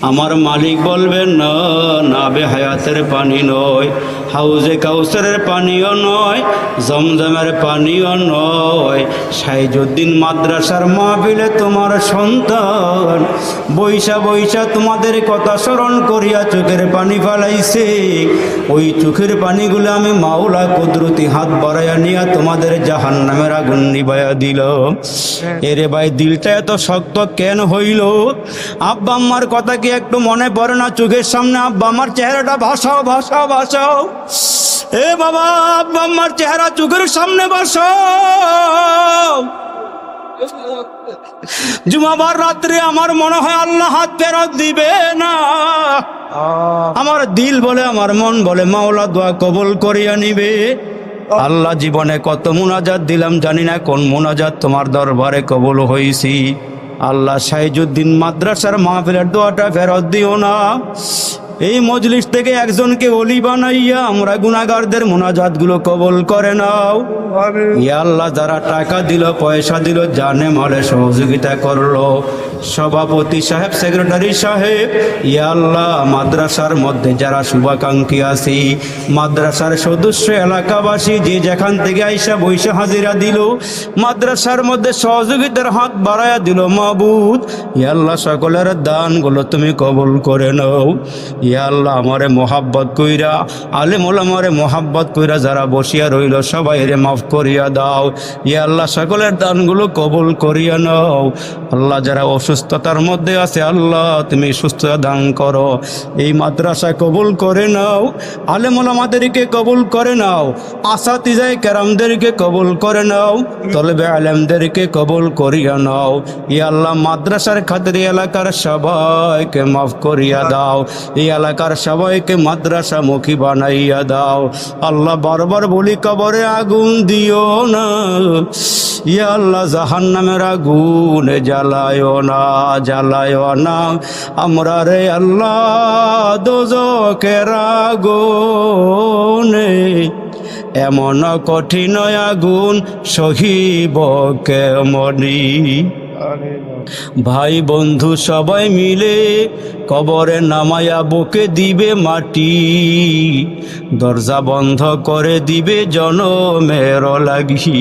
আমার মালিক বলবেন, না, আবে হায়াতের পানি নয়, হাউজে কাউসারের পানিও নয়, জমজমের পানিও নয়। সাইজুদ্দিন মাদ্রাসার মাহফিলে তোমার সন্তান বৈশা বৈশা তোমাদের কথা স্মরণ করিয়া চোখের পানি ফালাইছে। ওই চোখের পানিগুলো আমি মাওলা কুদরতি হাত বাড়াইয়া নিয়া তোমাদের জাহান্নামের আগুন নিবাইয়া দিল। এরে ভাই, দিলটা এত শক্ত কেন হইল? আব্বা আম্মার কথা কি একটু মনে পড়ে না? চোখের সামনে আব্বা আমার চেহারাটা ভাসাও, ভাসাও, ভাসাও। এ বাবা, আব্বা আম্মার চেহারা চোখের সামনে ভাসাও। জুমাবার রাত্রে আমার মনে হয় আল্লাহ হাত ফেরত দিবে না। আমার দিল বলে, আমার মন বলে, মাওলা দোয়া কবুল করিয়া নিবে। আল্লাহ, জীবনে কত মুনাজাত দিলাম, জানি না কোন মুনাজাত তোমার দরবারে কবুল হইছি। আল্লাহ, সাইজুদ্দিন মাদ্রাসার মাহফিলের দোয়াটা ফেরত দিও না। এই মজলিস থেকে একজনকে ওলি বানাইয়া আমরা গুনাহগারদের মোনাজাতগুলো কবুল করে নাও। ইয়া আল্লাহ, যারা টাকা দিল, পয়সা দিল, জানে মালে সহযোগিতা করলো, সভাপতি সাহেব, সেক্রেটারি সাহেব, ইয়া আল্লাহ, মাদ্রাসার মধ্যে যারা শুভাকাঙ্ক্ষী আছি, মাদ্রাসার সদস্য, এলাকাবাসী, যে যেখান থেকে আইসা বৈশা হাজিরা দিল, মাদ্রাসার মধ্যে সহযোগিতার হাত বাড়ায়া দিল, মাবুদ ইয়া আল্লাহ, সকলের দানগুলো তুমি কবুল করে নাও। ইয়া আল্লাহ, আমারে মোহাব্বত কইরা, আলেম ওলামারে মোহাব্বত কইরা যারা বসিয়া রইল, সবাই রে মাফ করিয়া দাও। ইয়া আল্লাহ, সকলের দানগুলো কবুল করিয়া নাও। আল্লাহ, যারা অসুস্থতার মধ্যে আছে, আল্লাহ তুমি সুস্থতা দান করো। এই মাদ্রাসা কবুল করে নাও, আলেম ওলামাদেরকে কবুল করে নাও, আসাতিজায়ে কেরামদেরকে কবুল করে নাও, তলবে আলেমদেরকে কবুল করিয়া নাও। ইয়া আল্লাহ, মাদ্রাসার খাতির এলাকার সবাইকে মাফ করিয়া দাও। এই এলাকার সবাইকে মাদ্রাসামুখী বানাইয়া দাও। আল্লাহ, বারবার বলি, কবরে আগুন দিও না। ইয়া আল্লাহ, জাহান্নামের আগুনে জ্বালায়ও না, জ্বালায়ও না আমরা রে আল্লাহ, দোজখের আগুনে এমন কঠিন আগুন সহিব কেমনি। ভাই বন্ধু সবাই মিলে কবরে নামায়া বুকে দিবে মাটি, দরজা বন্ধ করে দিবে জনমের লাগি।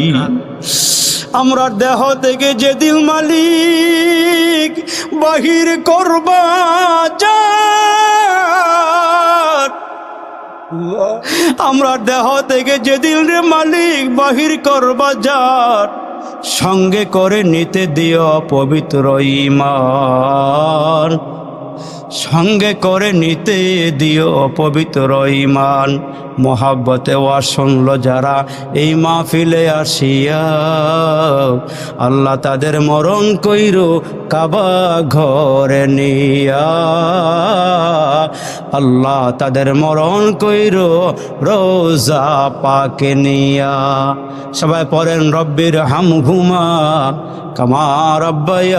আমরা দেহ থেকে যেদিন মালিক বাহির করবা যার, আমরা দেহ থেকে যেদিন রে মালিক বাহির করবা যার, সঙ্গে করে নিতে দিও পবিত্র ঈমান, সঙ্গে করে নিতে দিও পবিত্র ঈমান। মোহাব্বতে ওয়াজ শুনলো যারা এই মাহফিলে আসিয়া, আল্লাহ তাদের মরণ কইরো কাবা ঘরে নিয়া, আল্লাহ তাদের মরণ কইরো রোজা পাকে নিয়া। সবাই পড়েন রব্বির হামহুমা কামা রাব্বায়া